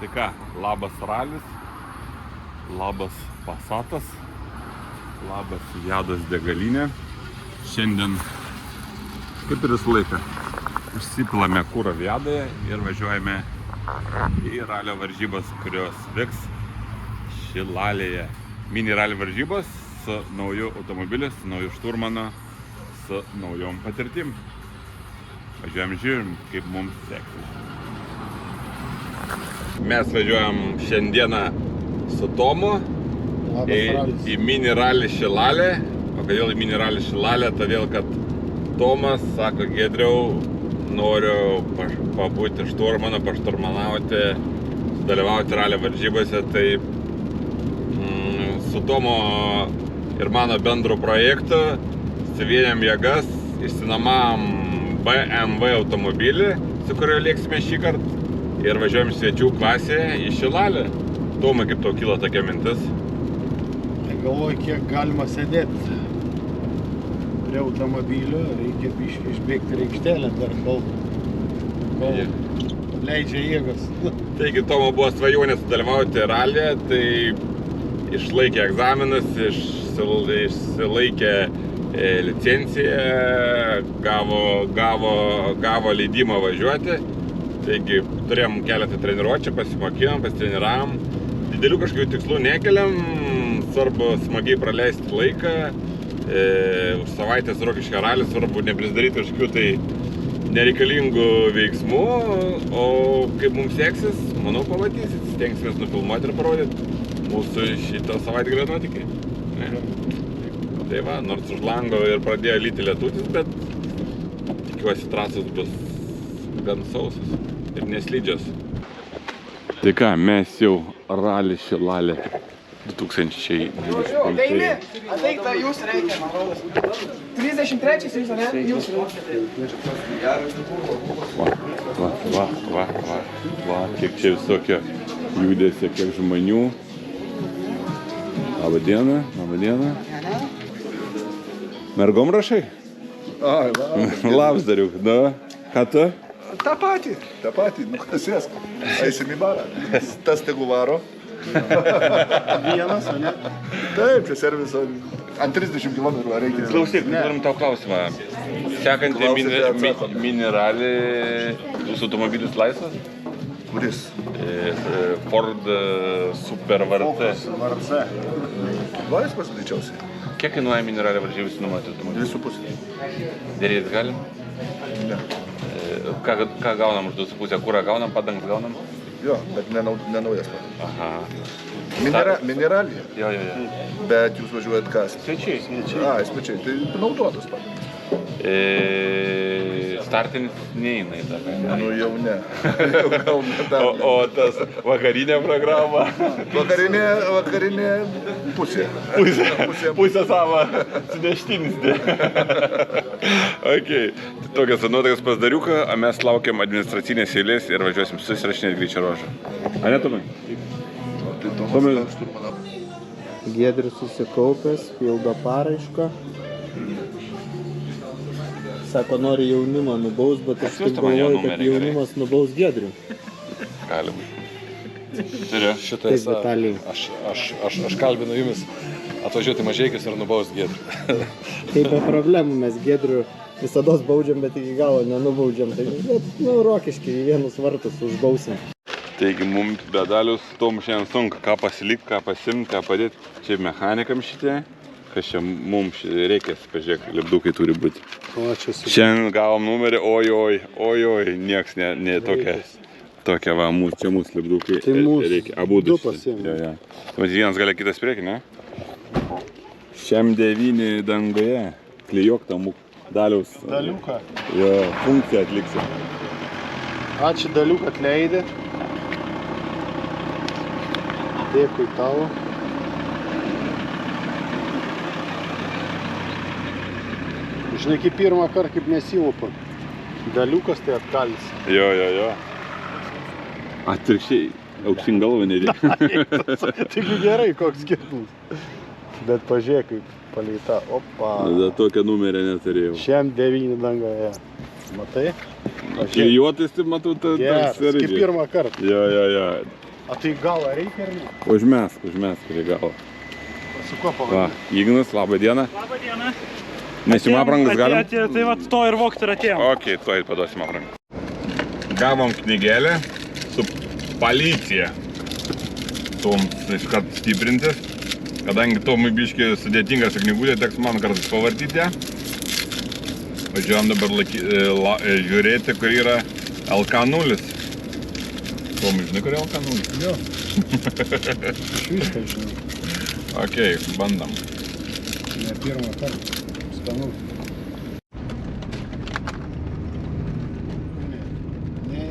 Tai ką, labas ralis, labas Passatas, labas Jados degalinė. Šiandien, kaip ir visą laiką, užsipilame kurą Jadoje ir važiuojame į ralio varžybas, kurios vyks Šilalėje. Mini ralio varžybos su nauju automobiliu, su nauju šturmanu, su naujom patirtim. Važiuojam, žiūrim, kaip mums seksis. Mes važiuojam šiandieną su Tomu į mini ralį Šilalę. O kodėl į mini ralį Šilalę? Todėl, kad Tomas sako, Giedriau, noriu pabūti šturmanu, pašturmanauti, dalyvauti ralio varžybose. Tai su Tomo ir mano bendru projektu suvienėm jėgas, išsinuomavom BMW automobilį, su kuriuo lėksime šį kartą ir važiuojam svečių klasėje į Šilalę. Tomai, kaip tau kilo tokia mintis? Galvoju, kiek galima sėdėti prie automobilio, reikia išbėgti reikštelę dar kol leidžia jėgas. Taigi Tomo buvo svajonė sudalyvauti ralyje, tai išlaikė egzaminus, išsilaikė licenciją, gavo leidimą važiuoti. Taigi turėjom keletą treniruočių, pasimokinom, pasitreniravom. Didelių kažkokių tikslų nekeliam, svarbu smagiai praleisti laiką. Už savaitės Rokiškio ralis, svarbu neprisdaryti kažkokių tai nereikalingų veiksmų. O kaip mums seksis, manau, pamatysit. Stengsimės nufilmuoti ir parodyti mūsų šitą savaitgalio nuotykį. Tai va, nors už lango ir pradėjo lyti lietutis, bet tikiuosi trasos bus gan sausas ir neslydžios. Tai ką, mes jau ralį Šilalė 2025. Ateik, tai jūs reikia, man rodos. 33 jūs, ne? Jūs reikia. Va, kiek čia visokio judesio, kiek žmonių. Labą dieną, labą dieną. Mergom rašai? Ai, Labas, Dariuk. Na, ką tu? tą patį, nu sėsk, eisim į barą. Tas tegu varo. Vienas, o ne? Taip, čia serviso ant 30 km reikia. Klausyk, turim tau klausimą. Sekantį mini ralį, jūsų automobilis laisvas? Kuris? Ford Super VRC. VRC. Laisvas greičiausiai. Kiek kainuoja mini ralio varžybos nuomoti automobilį? 2,5. Dėrėt galim? Ne. Ką gaunam už 2,5? Kurą gaunam, padangas gaunam? Jo, bet ne naujas padangas. Aha. Mineralija. Jo. Bet jūs važiuojat kas? Svečiai. Svečiai, tai naudotas padangas. Startinis neina į tą kainą. Nu jau ne. Jau gal nedar. O tas vakarinė programa? Vakarinė pusė. Pusė savo suneštinis. Ok. Tokias nuotakas pas Dariuką, o mes laukiam administracinės eilės ir važiuosim susirašinėti greičio ruožą. A ne, Tomai? Giedrius susikaupęs, pildo paraišką. Sako, nori jaunimą nubaus, bet aš taip galvoju, kad jaunimas nubaus Giedrių. Gali būti. Turiu. Šitais, aš kalbinu jumis atvažiuoti Mažeikius ir nubaust Giedrių. Tai be problemų, mes Giedrių visados baudžiam, bet iki galo nenubaudžiam. Tai, Rokiškį į vienus vartus užbausim. Taigi mums bedalius Tom šiandien sunku, ką pasilikti, ką pasimti, ką padėti. Čia mechanikam šitie. Kas čia mums reikės, pažiūrėk, lipdukai turi būti. Šiandien gavom numerį, oi, nieks ne tokia va, čia mūsų lipdukai. Tai reikia, abu du pasiėmė. Jo. Tai vienas gali kitas priekį, ne? Šiam 9 dangoje, klijuok tą daliaus. Daliuką. Jo, funkciją atliksiu. Ačiū Daliuką atleidė. Dėkui tavo. Žinai, kaip pirmą kartą kaip nesilupa. Daliukas tai atkalis. Jo. Atvirkščiai, aukštyn galvą nereikia. Tik gerai, koks skirtumas. Bet pažiūrėk, kaip palei tą, opa. Tokią numerę neturėjau. Šiam 9 dangoje. Matai? Klijuotis, tai matau, Geras, kaip pirmą kartą. Jo. O tai galą reikia ar ne? Užmesk prie galo. Su kuo Va, pavadinti? Ignas, labą dieną. Labą dieną. Nesim aprangas galim? Tai va, to ir vokti ir atėjom. Ok, tuoj paduosim aprangą. Gavom knygėlę su policija. Toms iškart stiprintis. Kadangi Tomui biški sudėtinga su knygulė, teks man kartais pavartyti ją. Važiuojam dabar žiūrėti, kur yra LK0. Tomui, žinai, kur yra LK0? Jo. Iš viską žinau. Ok, bandam. Ne pirmą kartą. Skanu. Ne.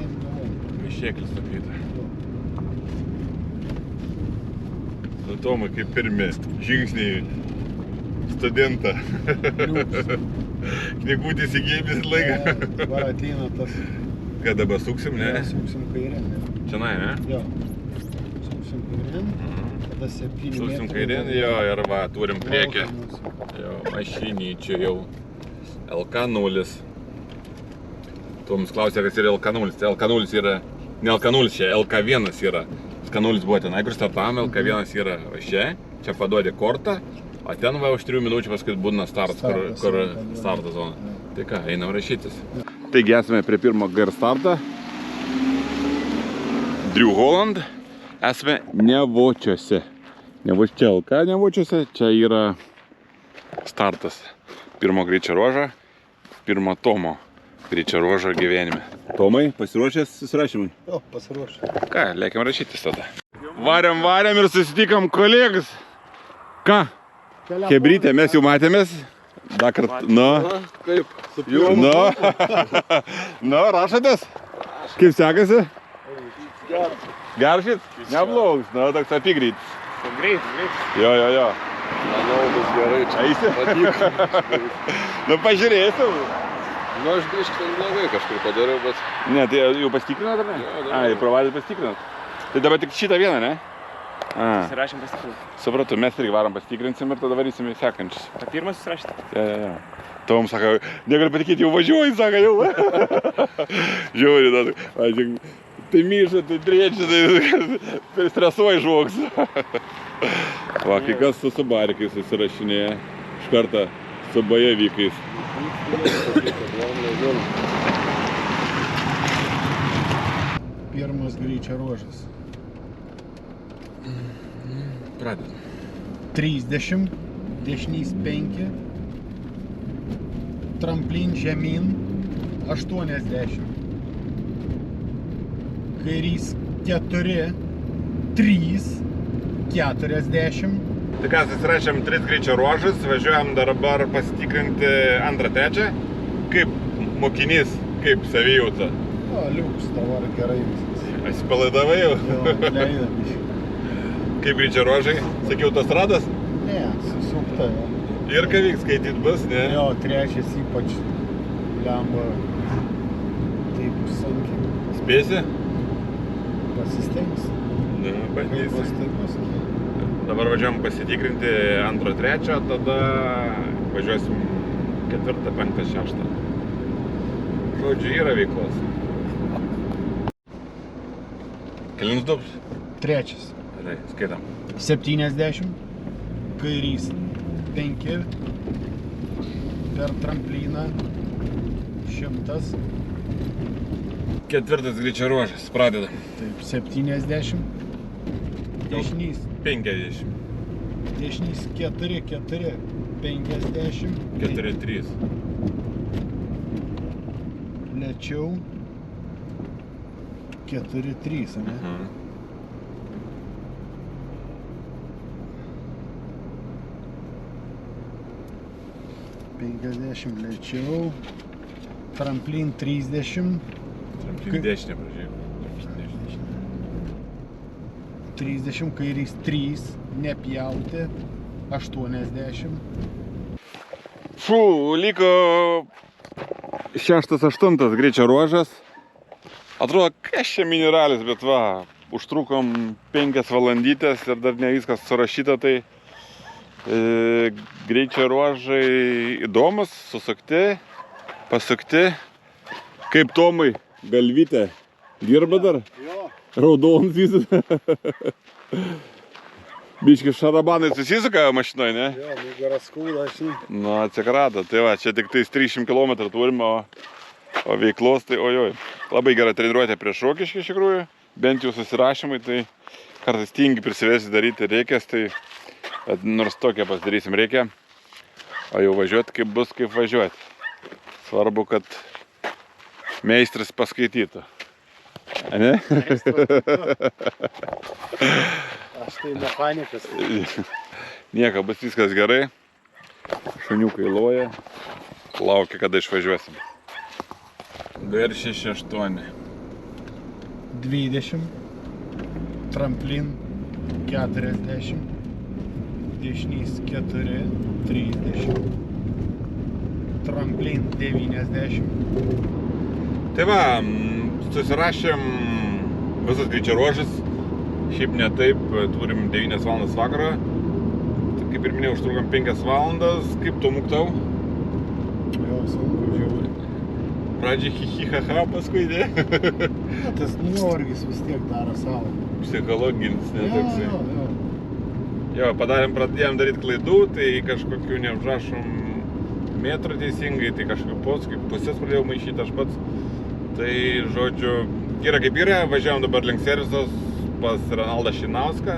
Višėklis tapyta. Su Tomui kaip pirmi žingsniai studentą. Knygutės įgyja visą laiką. Dabar ateina tas. Ką dabar suksim, ne? Suksim kairėn. Čionai, ne? Jo. Suksim kairėn. Tada 7 metrų. Suksim kairėn, jo, ir va, turim priekį. Jo, mašinyčių jau. LK0. Toms klausė, kas yra LK0. Tai LK0 yra, ne LK0 čia, LK1 yra. LK0 buvo tenai, kur startavom, LK1 yra va čia paduodi kortą, o ten va už 3 minučių paskui būna startas, kur starto zona. Tai ką, einam rašytis. Taigi esame prie pirmo GR startą. Drew Holland. Esame Nevočiuose. Čia LK Nevočiuose, čia yra startas. Pirmo greičio ruožą, pirmo Tomo greičio ruožą gyvenime. Tomai, pasiruošęs susirašymui? Jo, pasiruošę. Ką, leikiam rašytis tada. Varėm ir susitikom kolegas. Ką? Hebrytė, mes jau matėmės. Dar kartą, Kaip? Rašotės? Kaip sekasi? Geršit? Neblogas, toks apygreitis. Greit. Jo. Manau, bus gerai čia. Eisi? Pavyko. Pažiūrėsim. Aš biškai neblogai kažkur padariau, bet... Ne, tai jau pasitikrinat ar ne? Jo, Ai, provalį pasitikrinat. Tai dabar tik šitą vieną, ne? Susirašėm pasitikrinti. Supratau, mes irgi varom pasitikrinsim ir tada varysim į sekančius. Ta pirmas susirašyti. Jo. Tom sako, negaliu patikėti, jau važiuoji, sako, jau. Žiūri, tai myša, tai trečia, tai stresuoji žvogs. Va, kai kas su Subarikais susirašinėja, iš karto su bajavykais. Pirmas greičio ruožas. Pradedam. 30, dešinys 5, tramplin žemyn 80, kairys 4, 3, 40. Tai ką, susirašėm 3 greičio ruožus, važiuojam dabar pasitikrinti 2-3. Kaip mokinys, kaip savijauta? O, liuks, dabar gerai viskas. Atsipalaidavai jau? Jo, leidam iš. Kaip greičio ruožai? Sakiau, tas radas? Ne, susukta jo. Ir ką vyks skaityt bus, ne? Jo, trečias ypač lemba taip sunkiai. Spėsi? Pasistengs. Ne, Kaip bandysi. bus, taip bus. Dabar važiuojam pasitikrinti 2-3, tada važiuosim 4, 5, 6. Žodžiu, yra veiklos. Kelins dubs? Trečias. Gerai, skaitam. 70, kairys 5, per trampliną 100, 4 greičio ruožas, pradedam. taip 70, dešinys 50. Dešinys 4, 4, 50. 4, 3. Lėčiau. 4, 3, ne? Mhm. Penkiasdešimt lėčiau. Tramplin 30. Tramplinį dešinę pražiūrėjau. 30, kairys 3, nepjauti. 80. Fū, liko 6-8 greičio ruožas. Atrodo, kas čia mineralis, bet va, užtrukom 5 valandytės ir dar ne viskas surašyta, tai greičio ruožai įdomus, susukti, pasukti. Kaip Tomai, galvytė dirba dar? Jo, Raudonas visas. Biški šarabanai susisuka mašinoje, ne? Jo, nugaras skūda, žinai. Nu, atsikrato. Tai va, čia tik tais 300 km turime, o veiklos tai ojoj. Labai gera treniruotė prieš Rokiškį iš tikrųjų. Bent jau susirašymai, tai kartais tingi prisivesti daryti reikės, tai nors tokią pasidarysim reikia. O jau važiuoti kaip bus, kaip važiuoti. Svarbu, kad meistras paskaitytų. Ne? Aš tai mechanikas. Nieko, bus viskas gerai. Šuniukai loja. Laukia, kada išvažiuosim. GR68. 20. Tramplin 40. Dešinys 4. 30. Tramplin 90. Tai va, susirašėm visas greičio ruožas. Šiaip ne taip, turim 9 valandas vakarą. Tai kaip ir minėjau, užtrukam 5 valandas. Kaip tu muktau? Jo, sunku, žiauri. Pradžiai hihihaha, paskui ne. Na, tas nuovargis vis tiek daro savo. Psichologinis, ne toksai. Jo. Jo, pradėjom daryti klaidų, tai kažkokių neužrašom metrų teisingai, tai kažkokių posūkių pusės pradėjau maišyti aš pats. Tai, žodžiu, yra kaip yra, važiavom dabar link servisos pas Renaldą Šinauską,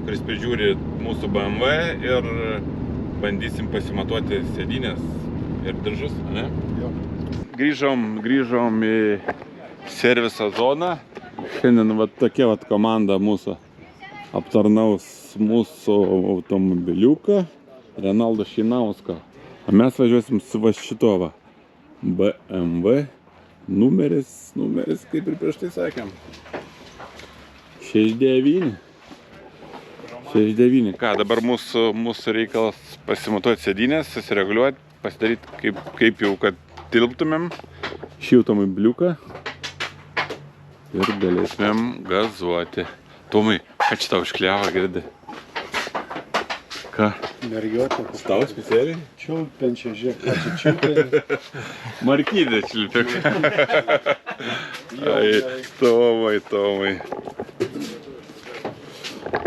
kuris prižiūri mūsų BMW ir bandysim pasimatuoti sėdynės ir diržus, ne? Jo. Grįžom į serviso zoną. Šiandien va tokia va komanda mūsų aptarnaus mūsų automobiliuką Renaldo Šinausko. O mes važiuosim su va šito va BMW numeris, kaip ir prieš tai sakėm. 69. Ką, dabar mūsų reikalas pasimatuoti sėdynės, susireguliuoti, pasidaryti kaip jau, kad tilptumėm šį automobiliuką ir galėtumėm gazuoti. Tomai, ką čia tau užkliavo, girdi? Ką? Mergiotė. Tau specialiai? Čiulpenčia, žiūrėk, ką čia čiulpenčia. Markydė čiulpek. Ai, Tomai.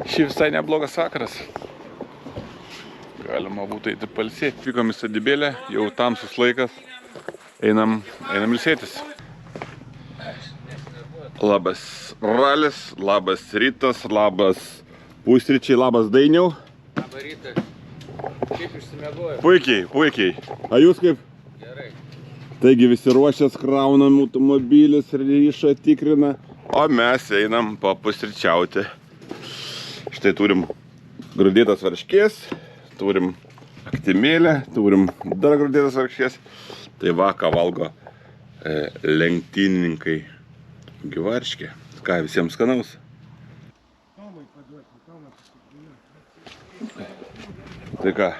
Šį visai neblogas vakaras. Galima būtų eiti palsėti. Vykom į sodybėlę, jau tamsus laikas. Einam ilsėtis. Labas Ralis, labas Rytas, labas pusryčiai, labas Dainiau. Labą rytą. Kaip išsimiegojo? Puikiai. A jūs kaip? Gerai. Taigi visi ruošias, kraunam automobilius, ryšą tikrina, o mes einam papusryčiauti. Štai turim grūdėtas varškės, turim aktimėlę, turim dar grūdėtas varškės. Tai va, ką valgo lenktynininkai gyvarškė. Ką, visiems skanaus? Tai ką,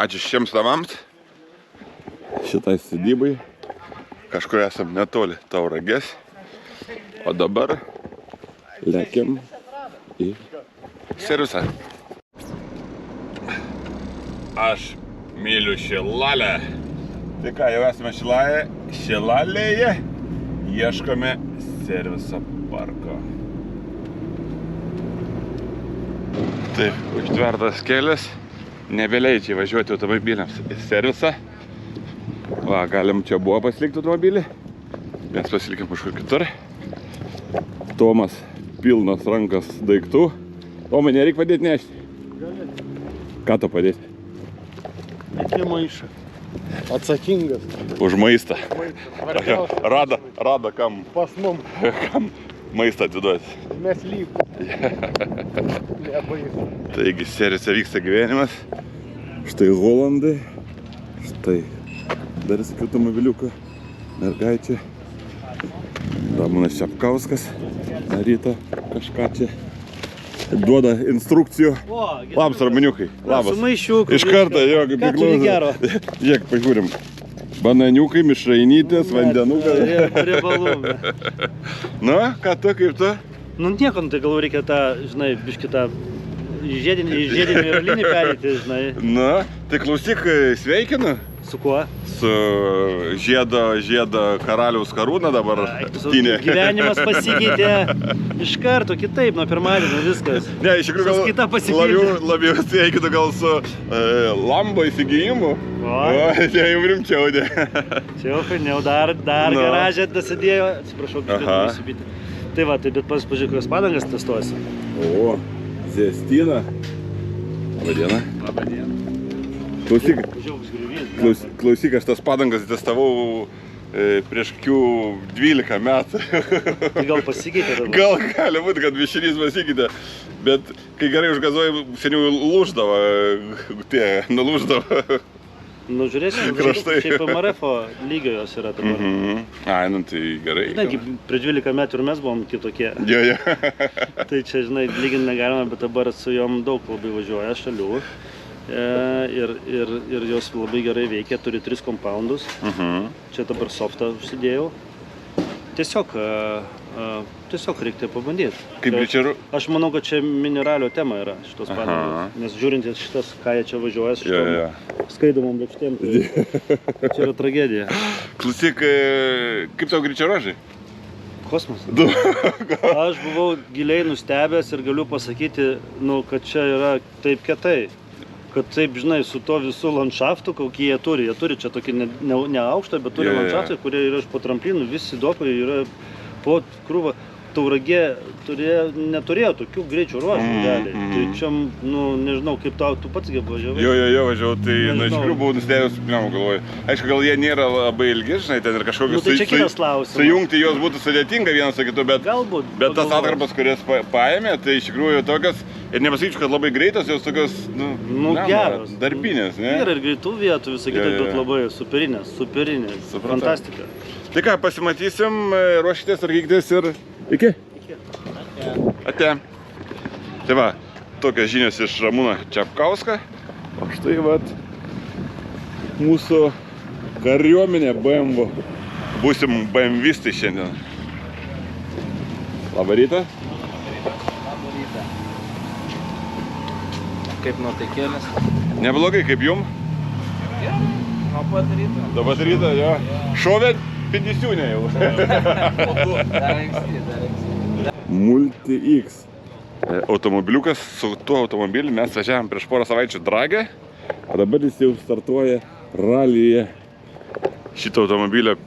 ačiū šiems namams, šitai sodybai. Kažkur esam netoli Tauragės, o dabar lekiam į servisą. Aš myliu Šilalę. Tai ką, jau esame Šilalėje, ieškome serviso parko. Taip, užtvertas kelias, nebeleidžia važiuoti automobiliams į servisą. Va, galim čia buvo pasilikti automobilį, mes pasilikim kažkur kitur. Tomas pilnas rankas daiktų. Tomai, nereik padėti nešti. Ką to padėti? Iki maišą. Atsakingas. Už maistą. Rado kam Pas mum. maistą atiduoti. Mes lyg. Nebaisu. Taigi, servise vyksta gyvenimas. Štai Holandai. Štai dar visokių automobiliukų. Mergaičiai. Damonas Šepkauskas. Ryta kažką čia duoda instrukcijų. Labas, ramaniukai. Labas. Su maišiuku. Iš karto, jo, kaip Ką turi gero? Žiūrėk, pažiūrim. Bananiukai, mišrainytės, vandenukai. Riebalų. Na, ką tu, kaip tu? Nu nieko, tai galvoju reikia tą, žinai, biškį tą žiedinį linį perėti, žinai. Na, tai klausyk, sveikinu. Su kuo? Su žiedo karaliaus karūna dabar tynė. Gyvenimas pasikeitė iš karto kitaip, nuo pirmadienio viskas. Ne, iš tikrųjų Sąskaita gal pasikeitė. labiau sveikinu gal su Lambo įsigijimu. Tai jau rimčiau, ne. Čia jau fainiau, dar Nu. garažė dasidėjo. Atsiprašau, Aha. kad įsibyti. Tai va, tai bet pažiūrėk, kokias padangas testuosi. O, Zestina. Labadiena. Labadiena. Klausyk, Žiaugs griuvys. klausyk, aš tas padangas testavau prieš kokių 12 metų. Tai gal pasikeitė dabar? Gal gali būti, kad mišinys pasikeitė, bet kai gerai užgazuoji, seniau lūždavo, nulūždavo. Nu, žiūrėsim, Kraštai. šiaip MRF-o lygio jos yra dabar. Ai, nu tai gerai. Žinai, kaip prieš 12 metų ir mes buvom kitokie. Jo. Tai čia, žinai, lyginti negalima, bet dabar su jom daug labai važiuoja šalių. Ir jos labai gerai veikia, turi 3 compoundus. Čia dabar softą užsidėjau. Tiesiog reikia pabandyti. Kaip greičiau? Aš manau, kad čia mineralio tema yra šitos padangos. Nes žiūrint šitas, ką jie čia važiuoja su šitom skaidomom lėkštėm, tai čia yra tragedija. Klausyk, kaip tau greičio ruožai? Kosmosas. Aš buvau giliai nustebęs ir galiu pasakyti, kad čia yra taip kietai. Kad taip, žinai, su to visų landšaftų, kokį jie turi. Jie turi čia tokį ne aukštą, bet turi landšaftai, kurie yra iš po tramplinų. Visi dokai yra po krūvą. Tauragė neturėjo tokių greičio ruožų realiai. Tai čia, nežinau, kaip tu pats važiavai. Jo, važiavau, tai iš tikrųjų buvau nustebęs, galvoju. Aišku, gal jie nėra labai ilgi, žinai, ten ir kažkokius Tai čia kitas klausimas. Sujungti juos būtų sudėtinga vienas su kitu, bet tas atkarpas, kurias paėmė, tai iš tikrųjų tokios, ir nepasakyčiau, kad labai greitos, jos tokios, geros. Darbinės, ne? Yra ir greitų vietų, visą kitą, bet labai superinės, fantastika. Tai ką, pasimatysim, ruošitės, arkykitės ir iki? Ate. Tai va, tokios žinios iš Ramūno Čepkausko. O štai vat mūsų kariuomenė BMW. Būsim BMWistai šiandien. Labą rytą. Labą rytą. Kaip nuotaikėlis? Neblogai, kaip jum? Nuo pat ryto. Nuo pat ryto, jo. Šovė pindisiūnė jau. Dar anksti. Multi X. Automobiliukas, su tuo automobiliu mes važiavom prieš porą savaičių Dragę, o dabar jis jau startuoja ralyje. Šito automobilio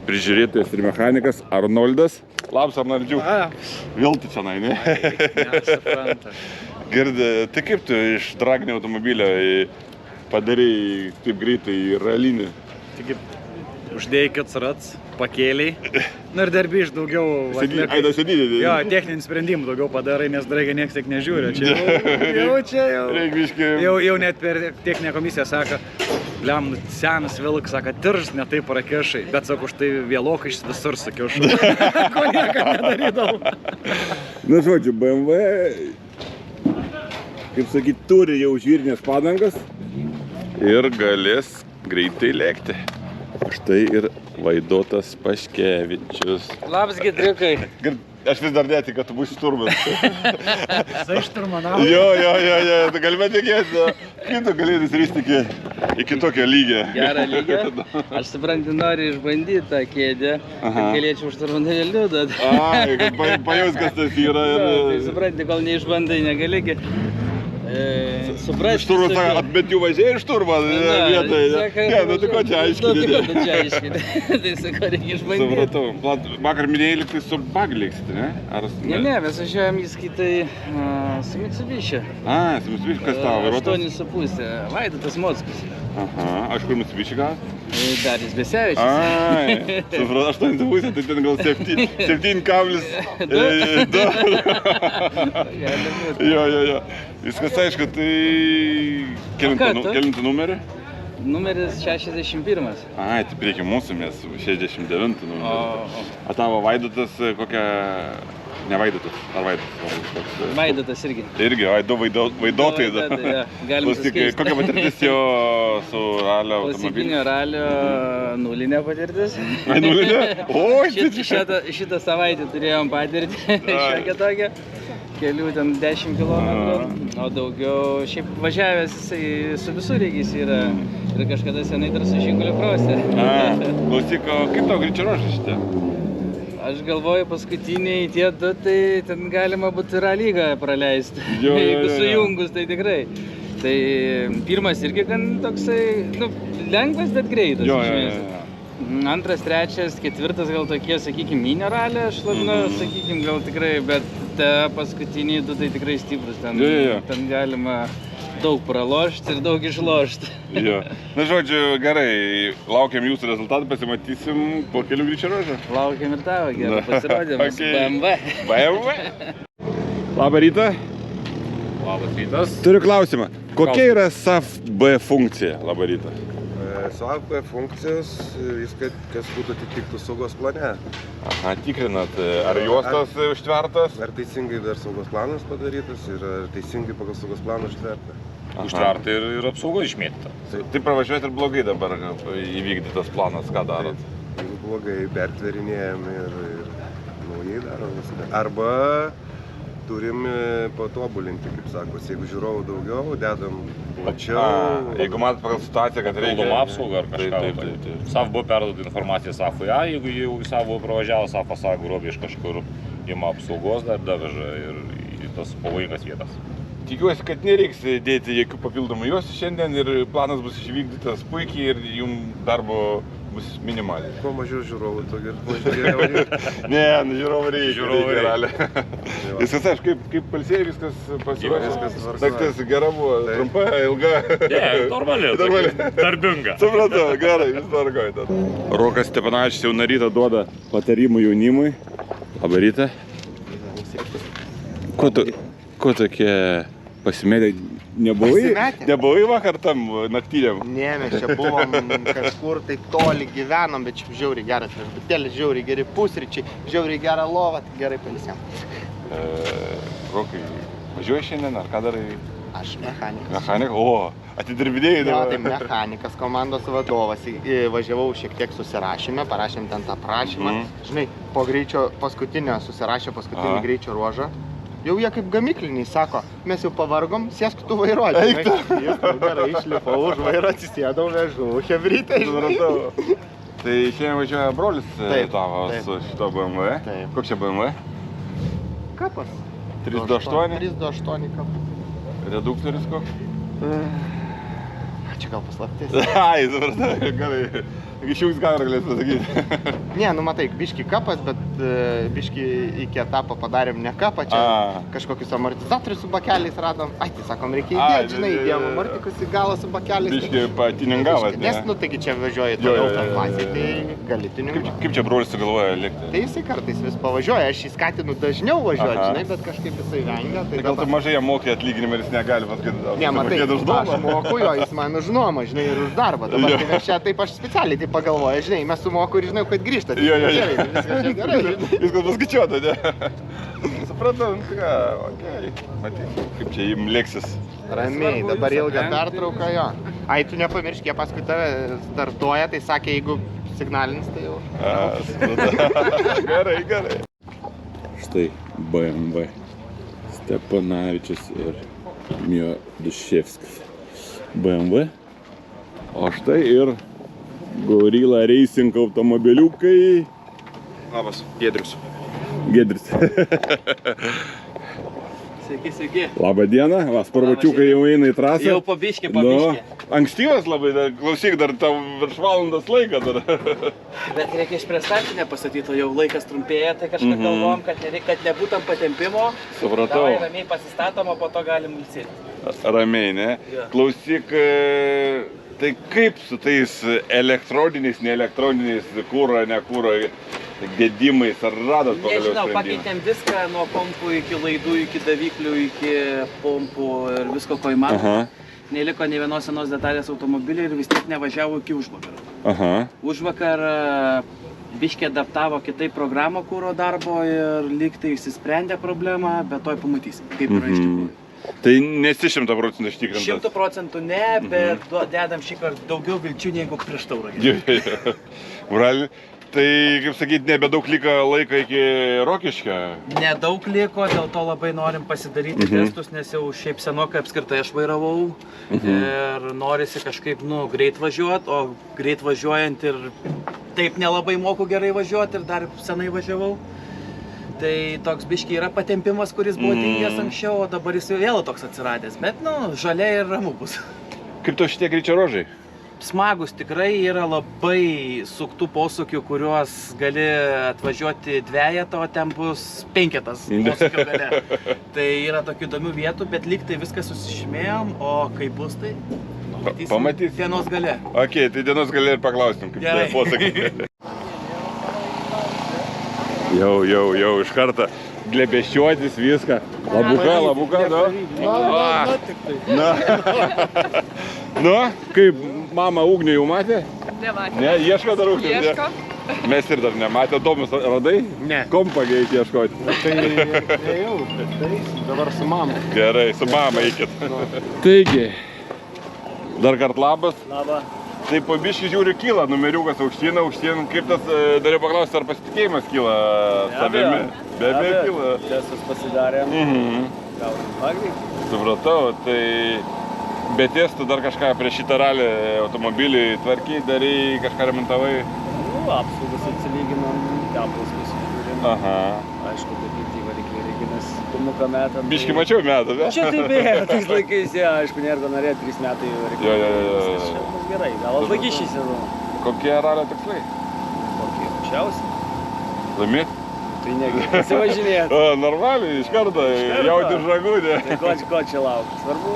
prižiūrėtojas ir mechanikas Arnoldas. Labas, Arnoldžiu. Vėl tu čia, ne? Nesupranta. Girdi, tai kaip tu iš draginio automobilio padarei taip greitai ralinį? Uždėjai 4 rats, pakėliai. Ir darbi iš daugiau... Aidą sėdynį. Jo, techninį sprendimų daugiau padarai, nes draigė nieks tiek nežiūri. Čia jau net per techninę komisiją sako, bliam, senas vilk, sako, tiržas ne taip parakešai. Bet sako, už tai vėlokai iš visur sakiau šau. Ko niekad nedarydavau. Na, žodžiu, BMW, kaip sakyt, turi jau žvyrinės padangas ir galės greitai lėkti. Štai ir Vaidotas Paškevičius. Labas, Gidriukai. Aš vis dar netikiu, kad tu būsi šturmanas. Jisai šturmanavo. Jo, tu galime tikėti, kaip tu galėtum sristi iki tokio lygio. Gerą lygio. Aš suprantu, noriu išbandyti tą kėdę, kad galėčiau šturmanėliu duoti. Ai, kad pajaus, kas tas yra. Tai supranti, kol neišbandai, negali suprasti. Šturmas sako, bet jų važiai šturmą vietoje. Ne, nu tai ko čia aiškini? Tai sako, reikia išbandyti. Supratau. Vakar minėjai liktai su bug liksite, ne? Ne, mes važiuojam įskaitai su Mitsubishi. Su Mitsubishi, kas tavo vairuotojas? 8,5. Vaidotas Mockus. Aha, aš kur Mitsubishi gal? Daris Besevičius. Ai, supratau, 8,5, tai ten gal 7,2. Jo. Viskas aišku, tai kelintą numerį? Numeris 61. Ai, tai prieki mūsų, mes 69 numerį. O tavo Vaidotas kokia... Ne Vaidotas, ar Vaidotas? Vaidotas irgi. Irgi, Vaidotai. Galim suskeisti. Kokia patirtis jo su ralio automobiliu? Klasikinio ralio nulinė patirtis. Ai, nulinė? O, Šitą savaitę turėjom patirtį šiokią tokią. kelių ten 10 km, o daugiau šiaip važiavęs jisai su visureigiais yra ir kažkada senai dar su Žinguliu krosė. Klausyk, o kaip tau greičio ruošas šitie? Aš galvoju, paskutiniai tie du, tai ten galima būtų ralygą praleisti. Jeigu sujungus, tai tikrai. Tai pirmas irgi gan toksai, nu, lengvas, bet greitas. Antras, trečias, ketvirtas gal tokie, sakykime, minio ralė, aš labiau, sakykime, gal tikrai, bet paskutiniai du tai tikrai stiprus. Ten galima daug pralošti ir daug išlošti. Na, žodžiu, gerai, laukiam jūsų rezultatų, pasimatysim po kelių greičio ruožą. Laukiam ir tavo, gerai, pasirodėm su BMW. Labą rytą. Labas rytas. Turiu klausimą. Kokia yra SAF B funkcija? Labą rytą. SAF B funkcijos, viskas, kas būtų atitiktų saugos plane. Aha, tikrinat, ar juostas užtvertas? Ar teisingai dar saugos planas padarytas ir ar teisingai pagal saugos planą užtverta. Užtverta ir apsauga išmėtyta. Tai pravažiuojat ir blogai dabar įvykdytas planas, ką darot? Jeigu blogai pertverinėjam ir naujai darom viską. Arba turim patobulinti, kaip sakos, jeigu žiūrovų daugiau, dedam plačiau. Jeigu matot pagal situaciją, kad reikia... Valdoma apsauga ar kažką. SAF buvo perduoti informaciją SAF-ui A, jeigu jau į SAF buvo pravažiavo, SAF sako, grobė iš kažkur ima apsaugos dar daveža ir į tas pavojingas vietas. Tikiuosi, kad nereiks dėti jokių papildomų juostų šiandien ir planas bus išvykdytas puikiai ir jums darbo bus minimaliai. Kuo mažiau žiūrovų, to geriau reikia. Ne, žiūrovų reikia. Viskas, aš kaip palsėjai, viskas pasiruošė. Naktis gera buvo, trumpa, ilga. Ne, normaliai, darbinga. Supratau, gerai, vis tvarkoj. Rokas Stepanavičius jau nuo ryto duoda patarimų jaunimui. Labą rytą. Ko tokie pasimėtė? Nebuvai vakar tam naktiniam? Ne, mes čia buvom kažkur tai toli gyvenom, bet čia žiauriai geras viešbutėlis, žiauriai geri pusryčiai, žiauriai gerą lovą, tai gerai pailsėm. Rokai, važiuoji šiandien ar ką darai? Aš mechanikas. Mechanikas? O, atidirbinėjai dabar? Tai mechanikas, komandos vadovas. Važiavau šiek tiek susirašėme, parašėm ten tą prašymą. Žinai, po greičio paskutinio susirašė paskutinį greičio ruožą. Jau jie kaip gamikliniai sako, mes jau pavargom, sėsk tu vairuoti. Eik tu! Jis gerai išlipau už vairą, atsisėdau, vežu, hebrytę. Tai šiandien važiuoja brolis tavo su šito BMW. Koks čia BMW? Kapas. 328? 328 kapas. Reduktorius koks? Čia gal paslaptis. Ai, supratau, gerai. Išjungs kamerą galėtų pasakyti. Ne, nu matai, biški kapas, bet biški iki etapą padarėm ne kapą, čia kažkokius amortizatorius su bakeliais radom. Ai, tai sakom, reikia įdėti, žinai, įdėjom amortikus į galą su bakeliais. Biški patiningavot, ne? Nes, nu, taigi čia važiuoji toliau tam klasiai, tai gali tiningavot. Kaip čia brolis sugalvoja lėkti? Tai jisai kartais vis pavažiuoja, aš jį skatinu dažniau važiuoti, žinai, bet kažkaip jisai vengia. Tai gal tu mažai jam mokai atlyginimą ir jis negali pasakyti. Ne, matai, aš moku jo, jis man už nuomą, žinai, ir už darbą. Dabar tai čia taip aš specialiai taip pagalvoju, žinai, mes sumoku ir žinau, kad grįžtat. Viskas čia gerai. Viskas paskaičiuota, ne? Supratau, tai ką, okei. Matysim, kaip čia jim lėksis. Ramiai, dabar ilgą pertrauką, jo. Ai, tu nepamiršk, jie paskui tave startuoja, tai sakė, jeigu signalins, tai jau. Gerai, gerai. Štai BMW. Stepanavičius ir Mioduševskis. BMW. O štai ir Gorilla Racing automobiliukai. Labas, Giedrius. Giedrius. Sveiki, sveiki. Labą dieną, sporbačiukai jau eina į trasą. Jau pabiškį, pabiškį. Ankstyvas labai, klausyk, dar tau virš valandas laiką dar. Bet reikia iš priestatinę pastatyti, o jau laikas trumpėja, tai kažką galvom, kad nebūtam patempimo. Supratau. Davai ramiai pasistatom, o po to galim ilsėti. Ramiai, ne? Klausyk, tai kaip su tais elektroniniais, neelektroniniais, kūro, ne kūro gedimais, ar radot pagaliau sprendimą? Nežinau, pakeitėm viską nuo pompų iki laidų, iki daviklių, iki pompų ir visko, ko įmanoma. Neliko nei vienos senos detalės automobilį ir vis tiek nevažiavo iki užvakar. Užvakar biškį adaptavo kitaip programą kūro darbo ir lyg tai išsisprendė problemą, bet toj pamatysim, kaip yra iš tikrųjų. Tai nesi 100% ištikrintas? 100% ne, bet dedam šį kartą daugiau vilčių negu prieš tauragę. Brali, Tai, kaip sakyti, nebedaug liko laiko iki Rokiškio? Nedaug liko, dėl to labai norim pasidaryti testus, nes jau šiaip senokai apskritai aš vairavau ir norisi kažkaip, greit važiuoti, o greit važiuojant ir taip nelabai moku gerai važiuoti ir dar senai važiavau. Tai toks biškiai yra patempimas, kuris buvo dingęs anksčiau, o dabar jis jau vėl toks atsiradęs, bet, žaliai ir ramu bus. Kaip to šitie greičio ruožai? Smagus tikrai, yra labai suktų posūkių, kuriuos gali atvažiuoti dvejetą, o ten bus penketas posūkių gale. Tai yra tokių įdomių vietų, bet lyg tai viską susižymėjom, o kaip bus tai? Pamatysim. Dienos gale. Ok, tai dienos gale ir paklausim, kaip tai posūkiai. Jau, iš karto glebėšiuotis viską. Labuka, Nu, kaip mama Ugnė jau matė? Nematė. Ne, ieško dar Ugnė? Ieško. Mes ir dar nematė. Domus radai? Ne. Kompą eiti ieškoti. Tai jau, dabar su mama. Gerai, su mama eikit. Taigi, dar kart labas. Labą. Tai po biškį žiūriu kyla, numeriukas aukštyn, kaip tas, dariau paklausti, ar pasitikėjimas kyla savimi? Be abejo kyla. Testus pasidarėm. Gaudėm pagreitį. Supratau, tai be testų dar kažką prieš šitą ralį automobilį tvarkiai, darai, kažką remontavai? Apsaugas atsilyginom, teplus pasižiūrim. Aha. Aišku, daryti variklį reikinas pirmuką metą. Biškį mačiau metą, ne? Čia taip beje, tais laikais, aišku, nėra norėt 3 metai variklį. Jo. Bus gerai, gal atlaikys šį sezoną. Kokie ralio tikslai? Kokie aukščiausi? Laimėti? Tai negi, pasivažinėt. Normaliai, iš karto, jauti žagūdė. Tai ko čia laukti? Svarbu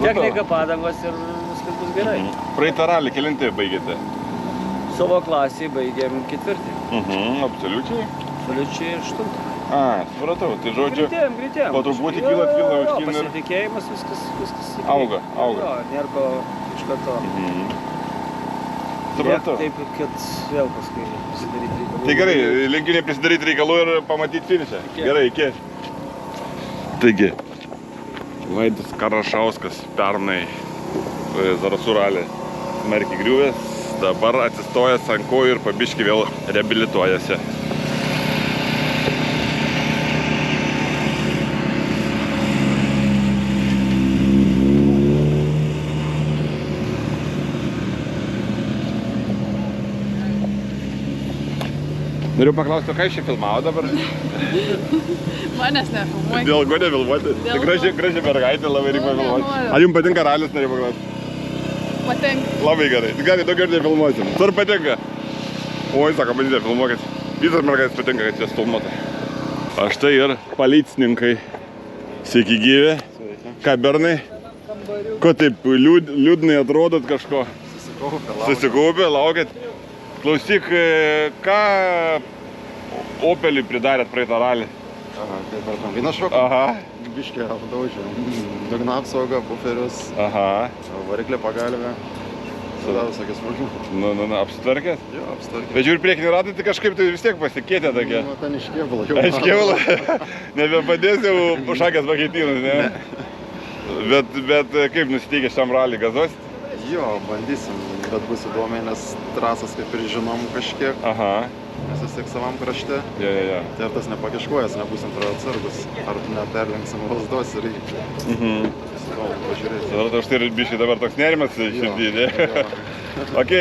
technika, padangos ir viskas bus gerai. Praeitą ralį kelintį baigėte? Savo klasį baigėm 4. Absoliučiai? Absoliučiai 8. Supratau, tai žodžiu, Greitėjom. po truputį kyla aukštyn ir... Pasitikėjimas, viskas Auga. Nėra ko iš karto. Supratau. Taip, kad vėl paskui prisidaryti reikalų. Tai gerai, linkiu neprisidaryti reikalų ir pamatyti finišą. Gerai, iki. Taigi, Vaidas Karašauskas pernai Zarasų ralį smarkiai griuvęs, dabar atsistojęs ant kojų ir pabiškį vėl reabilituojasi. Noriu paklausti, ką iš čia filmavo dabar? Manęs nefilmuoji. Dėl ko nefilmuoti? Tai graži mergaitė, labai reikia filmuoti. Ar jums patinka ralis, noriu paklausti? Patinka. Labai gerai. Tai gal daugiau nefilmuosim. Ar patinka? Oi, sako, bandyti filmuokit. Visas mergaitės patinka, kad jas filmuota. A štai ir policininkai. Sveiki gyvi. Ką, bernai? Ko taip liūdnai atrodot kažko? Susikaupė, laukit. Klausyk, ką Opelį pridarėt praeitą ralį? Aha, tai per tambiną šoką? Aha. Biškį apdaužė. Dugno apsauga, puferius, Aha. variklį pagalvę. Tada visokias smulkimų. Apsitvarkęs? Jo, apsitvarkęs. Bet žiūri priekinį ratą, tai kažkaip tai vis tiek pasikeitė tokia. Ten iškėvula jau. Iškėvula? Nebepadės jau šakės pakeitynus, ne? Bet kaip nusiteikė šiam ralį, gazuosit? Jo, bandysim, bet bus įdomiai, nes trasas kaip ir žinom kažkiek. Aha. Mes vis tiek savam krašte. Jo. Tai ar tas nepakiškuojas, nebūsim per atsargus. Ar neperlenksim valsdos ir įdomu pažiūrėti. Supratau, štai ir biškai dabar toks nerimas širdį, ne? Ok,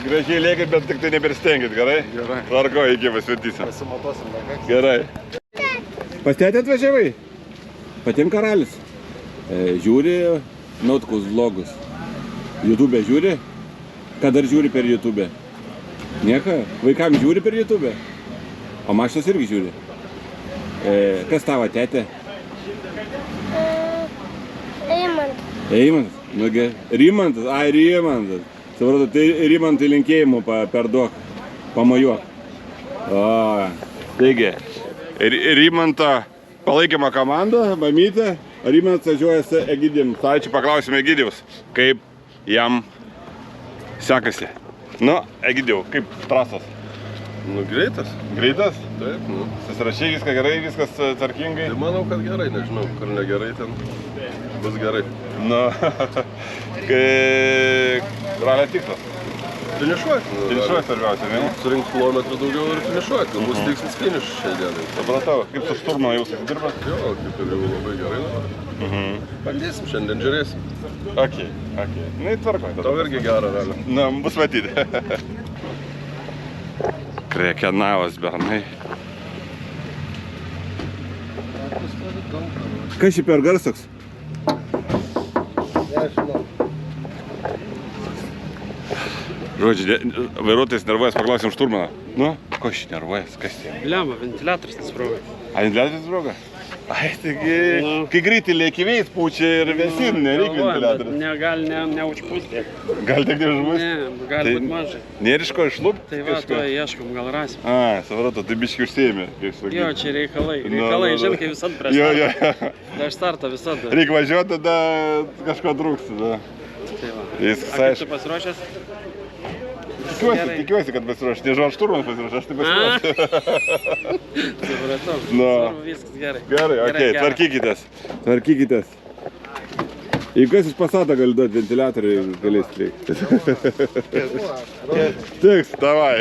gražiai lėkit, bet tik tai neperstengit, gerai? Gerai. Tvarko, iki pasvirtysim. Pasimatuosim, ne? Gerai. Pas tetę atvažiavai? Patinka ralis? Žiūri Nautkaus vlogus. YouTube žiūri? Ką dar žiūri per YouTube? Nieko? Vaikams žiūri per YouTube? O mašinas irgi žiūri? Kas tavo tetė? Eimantas. Nugi, Rimantas? Ai, Rimantas. Supratau, tai Rimantui linkėjimų perduok, pamojuok. Taigi, Rimanto palaikymo komanda, mamytė. Rimantas važiuoja su Egidijum. Ačiū, paklausime Egidijus, kaip jam sekasi. Nu, Egidijau, kaip trasos? Greitas. Greitas? Taip, Susirašė viską gerai, viskas tvarkingai? Tai manau, kad gerai, nežinau, kur negerai ten bus gerai. Nu, ralio tikslas? Finišuoti. Finišuoti svarbiausia, ne? Surinkti kilometrų daugiau ir finišuoti. Mūsų tikslas finiš šiai dienai. Supratau, kaip su Šturmanu jau susidirbat? Jo, kaip ir jau labai gerai. Bandysim, šiandien žiūrėsim. Ok. Na, tvarkoj. Tau irgi gerą ralį. Na, bus matyti. Krekenavas, bernai. Kas šį per garsas? Žodžiu, vairuotojas nervuojas, paklausėm Šturmaną. Nu, ko šį nervuojas, kas tie? Lemba, ventiliatorius nesproga. A, ventiliatorius sproga? Ai, taigi, kai greitai lėkimiais pučia ir vėsin, nereikia ventiliatorius. Negali neužpūsti. Gal tik neužpūsti? Ne, gali būt mažai. Nėriško išlūpti? Tai va, to ieškom, gal rasim. A, supratau, tai biški užsiėmė. Jo, čia reikalai. Reikalai, žinai, kaip visad prieš startą. Prieš startą visad. Reikia važiuoti, tada kažko trūksta. Tai va. Viskas A, kaip tu pasiruošęs? Tikiuosi, kad pasiruošęs. Nežinau, aš Šturmanas pasiruošęs, aš tai pasiruošęs. Supratau. Svarbu, viskas gerai. Gerai, okei, tvarkykitės. Jeigu kas iš Passato gali duoti ventiliatorių, galės priekti. Tiks, davai.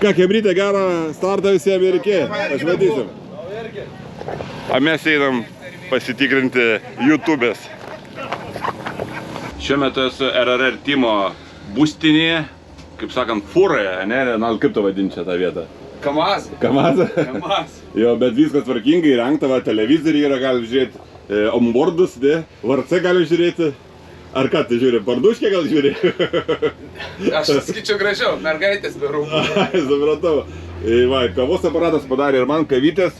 Ką, Chebrytė, gerą startą visiems ir iki. Pašvaidysim. A mes einam pasitikrinti YouTube'ės. Šiuo metu esu RRR Timo būstinėje, kaip sakant, fūroje, ne? Na, kaip tu vadinti tą vietą? Kamaz. Kamazą? Kamaz. Jo, bet viskas tvarkingai, įrengta, va, televizoriai yra, gali žiūrėti, onboardus, ne? VRC gali žiūrėti. Ar ką tu žiūri, parduškę gal žiūri? Aš sakyčiau gražiau, mergaitės be rūbų. Supratau. Va, kavos aparatas padarė ir man kavytės,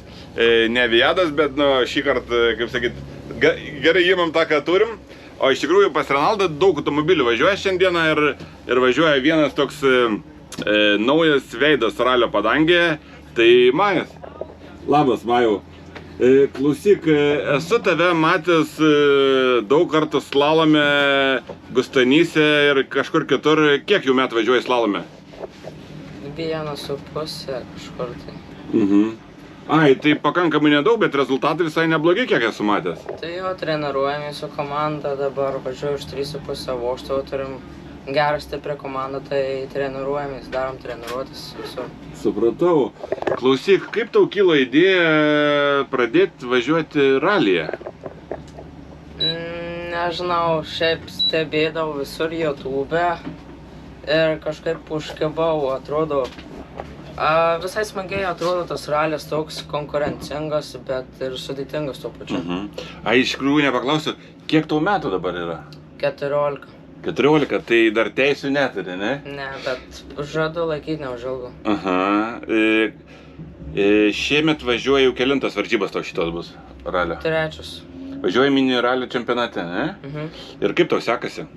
ne Viadas, bet nu, šį kartą, kaip sakyt, gerai įmam tą, ką turim. O iš tikrųjų pas Renaldą daug automobilių važiuoja šiandieną ir važiuoja vienas toks naujas veidas ralio padangėje, tai Majas. Labas, Majau. Klausyk, esu tave matęs daug kartų slalome, Gustanyse ir kažkur kitur. Kiek jau metų važiuoji slalome? 1,5 kažkur tai. Ai, tai pakankamai nedaug, bet rezultatai visai neblogi, kiek esu matęs. Tai jo, treniruojamės su komanda, dabar važiuoju už 3,5 vožto, turim gerą stiprią komandą, tai treniruojamės, darom treniruotis visur. Supratau. Klausyk, kaip tau kilo idėja pradėti važiuoti ralyje? Nežinau, šiaip stebėdavau visur YouTube'e ir kažkaip užkibau, atrodo. Visai smagiai atrodo tas ralis toks konkurencingas, bet ir sudėtingas tuo pačiu. Ai, iš tikrųjų nepaklausiu, kiek tau metų dabar yra? 14. 14, tai dar teisių neturi, ne? Ne, bet žadu laikyti neužilgo. Aha. Šiemet važiuoji jau kelintas varžybas tau šitos bus ralio? 3. Važiuoji mini ralio čempionate, ne? Ir kaip tau sekasi?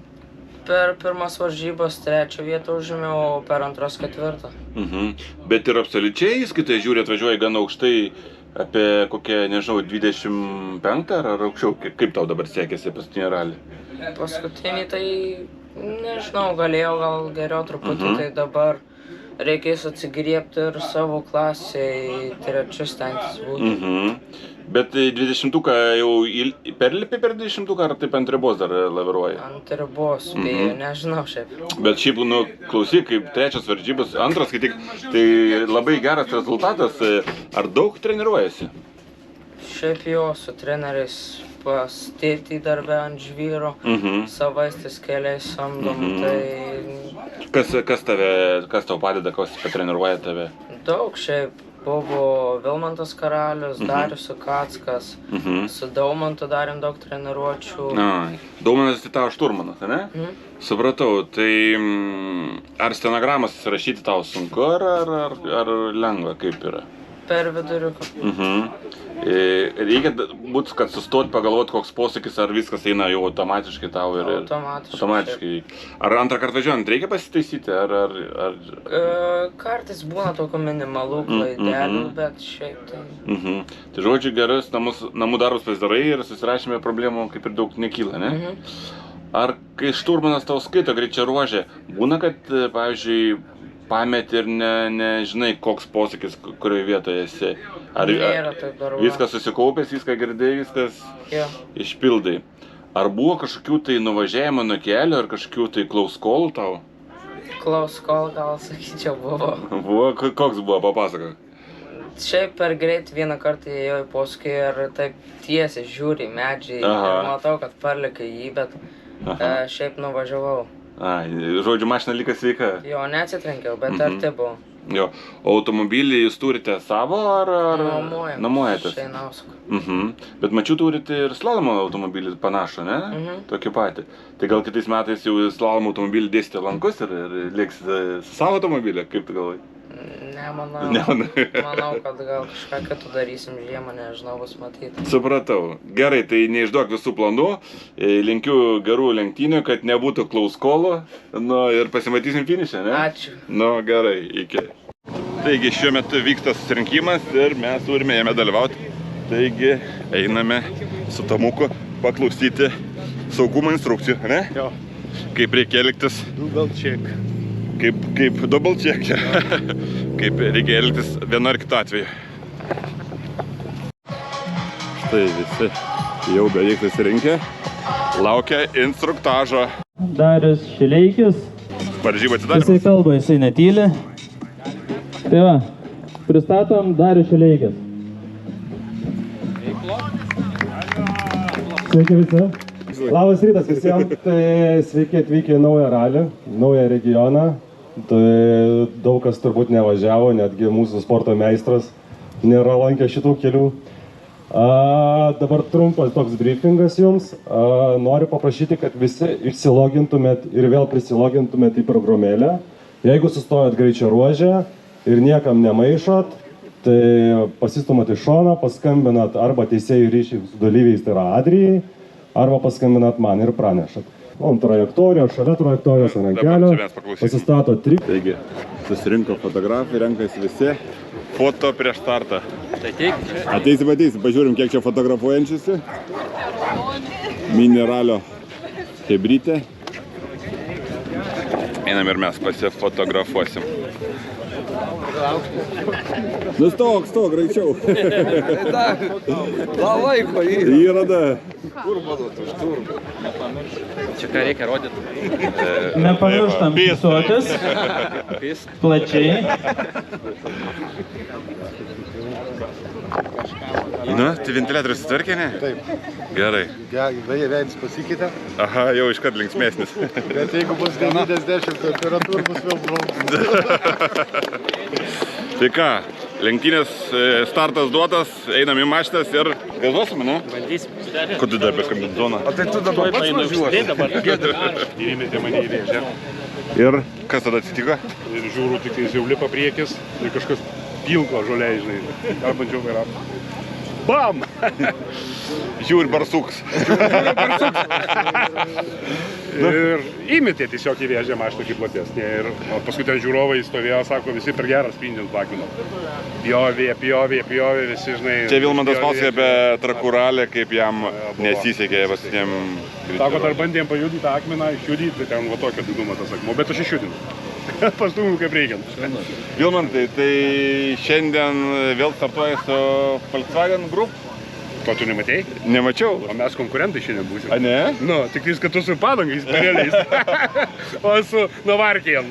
Per pirmas varžybas 3 vietą užėmiau, o per 2 4. Bet ir absoliučiai įskaitai žiūri, atvažiuoji gan aukštai apie kokią, nežinau, 25 ar aukščiau. Kaip tau dabar sekėsi paskutinį ralį? Paskutinį tai, nežinau, galėjau gal geriau truputį, tai dabar reikės atsigriebti ir savo klasėje 3 stengtis būti. Bet 20-tuką jau perlipi per 20-tuką ar taip ant ribos dar laviruoji? Ant ribos, spėjau, nežinau šiaip. Bet šiaip, nu, klausyk, kaip 3 varžybos, 2 skaityk, tai labai geras rezultatas. Ar daug treniruojasi? Šiaip jo, su treneriais pas tėtį darbę ant žvyro, savais tais keliais samdom, tai... Kas tau padeda, kas patreniruoja tave? Daug šiaip. Buvo Vilmantas Karalius, Darius Sukackas, su Daumantu darėm daug treniruočių. Daumantas tai tavo Šturmanas, ne? Supratau, tai ar stenogramas rašyti tau sunku, ar lengva, kaip yra? Per viduriuką. Reikia būt, kad sustot, pagalvot, koks posakis, ar viskas eina jau automatiškai tau ir... Automatiškai. Ar antrą kartą važiuojant reikia pasitaisyti, ar... Kartais būna tokio minimalų klaidelių, bet šiaip tai... Tai žodžiu, geras namų darbus pasidarai ir susirašyme problemų kaip ir daug nekyla, ne? Ar kai Šturmanas tau skaito greičio ruožę, būna, kad, pavyzdžiui, pameti ir nežinai, koks posakis, kurioje vietoje esi. Ar nėra taip daroma. Viskas susikaupęs, viską girdėjai, viskas išpildai. Ar buvo kažkokių tai nuvažiavimo nuo kelio, ar kažkokių tai close call tau? Close call gal sakyčiau buvo. Buvo? Koks buvo, papasakok. Šiaip per greit vieną kartą ėjau į posūkį ir taip tiesiai žiūri į medžiai ir matau, kad parlikai jį, bet šiaip nuvažiavau. Ai, žodžiu, mašina liko sveika? Jo, neatsitrenkiau, bet arti buvo. Jo, o automobilį jūs turite savo ar... Nuomojatės? Šeinausko. Bet mačiau turite ir slalomo automobilį panašų, ne? Tokį patį. Tai gal kitais metais jau slalomo automobilį dėsite lankus ir liks savo automobilį, kaip tu galvoji? Nemanau, kad gal kažką kitų darysim žiemą, nežinau, bus matyti. Supratau. Gerai, tai neišduok visų planų, linkiu gerų lenktynių, kad nebūtų close call, ir pasimatysim finiše, ne? Ačiū. Gerai, iki. Taigi šiuo metu vyksta susirinkimas ir mes turime jame dalyvauti. Taigi einame su Tomuku paklausyti saugumo instrukcijų, ne? Jo. Kaip reikia elgtis. Double check. Kaip double check. Kaip reikia elgtis vienu ar kitu atveju. Štai visi jau beveik susirinkę. Laukia instruktažo. Darius Šileikis. Varžybų atidarymas. Jisai kalba, jisai netyli. Tai va, pristatom Darius Šileikis. Sveiki visi. Labas rytas visiems. Tai sveiki atvykę į naują ralį, naują regioną. Tai daug kas turbūt nevažiavo, netgi mūsų sporto meistras nėra lankę šitų kelių. Dabar trumpas toks briefingas jums. Noriu paprašyti, kad visi išsilogintumėt ir vėl prisilogintumėt į programėlę. Jeigu sustojat greičio ruože ir niekam nemaišot, tai pasistumat į šoną, paskambinat arba teisėjų ryšiai su dalyviais, tai yra Adrijai, arba paskambinat man ir pranešat. Trajektorija, šalia trajektorijos ant kelio, pasistato trik. Taigi, susirinko fotografai, renkasi visi. Foto prieš startą. Ateisim, pažiūrim, kiek čia fotografuojančiusi. Mineralio hebrytė. Einam ir mes pasifotografuosim. Stok, greičiau. Laiko jį. Įrada. Čia ką reikia rodyti? Nepamirštam pisuotis. Plačiai. Tai ventiliatorius sutvarkė, ne? Taip. Gerai. Veidas pasikeitė. Aha, jau iškart linksmesnis. Bet jeigu bus 90 temperatūra, bus vėl blogai. Tai ką, lenktynės startas duotas, einam į mašinas ir gazuosim, ne? Bandysim. Kur tu dar paskambint zoną? O tai tu dabar pats važiuosi? Įmetė mane į vėžę. Ir kas tada atsitiko? Ir žiūriu, tik jau lipa priekis ir kažkas pilko žoliai, žinai. Ar bandžiau vairauti. Bam! Žiūri barsuks. Ir įmetė tiesiog į vėžę mašiną kaip platesnė. Ir paskui ten žiūrovai stovėjo, sako, visi per gerą sprindint pakino. Pjovė, visi, žinai. Čia Vilmantas pasakoja apie trakų ralį, kaip jam nesisekė paskutiniam greičiu. Sako, dar bandėm pajudinti tą akmeną, išjudinti, tai ten va tokio didumo tas akmuo, bet aš išjudinau. Pastumim kaip reikiant. Vilmantai, tai šiandien vėl startuoja su Volkswagen Group? Ko tu nematei? Nemačiau. O mes konkurentai šiandien būsim. A ne? Nu, tik vis, kad tu su padangais pereliais. O su Navarkėm.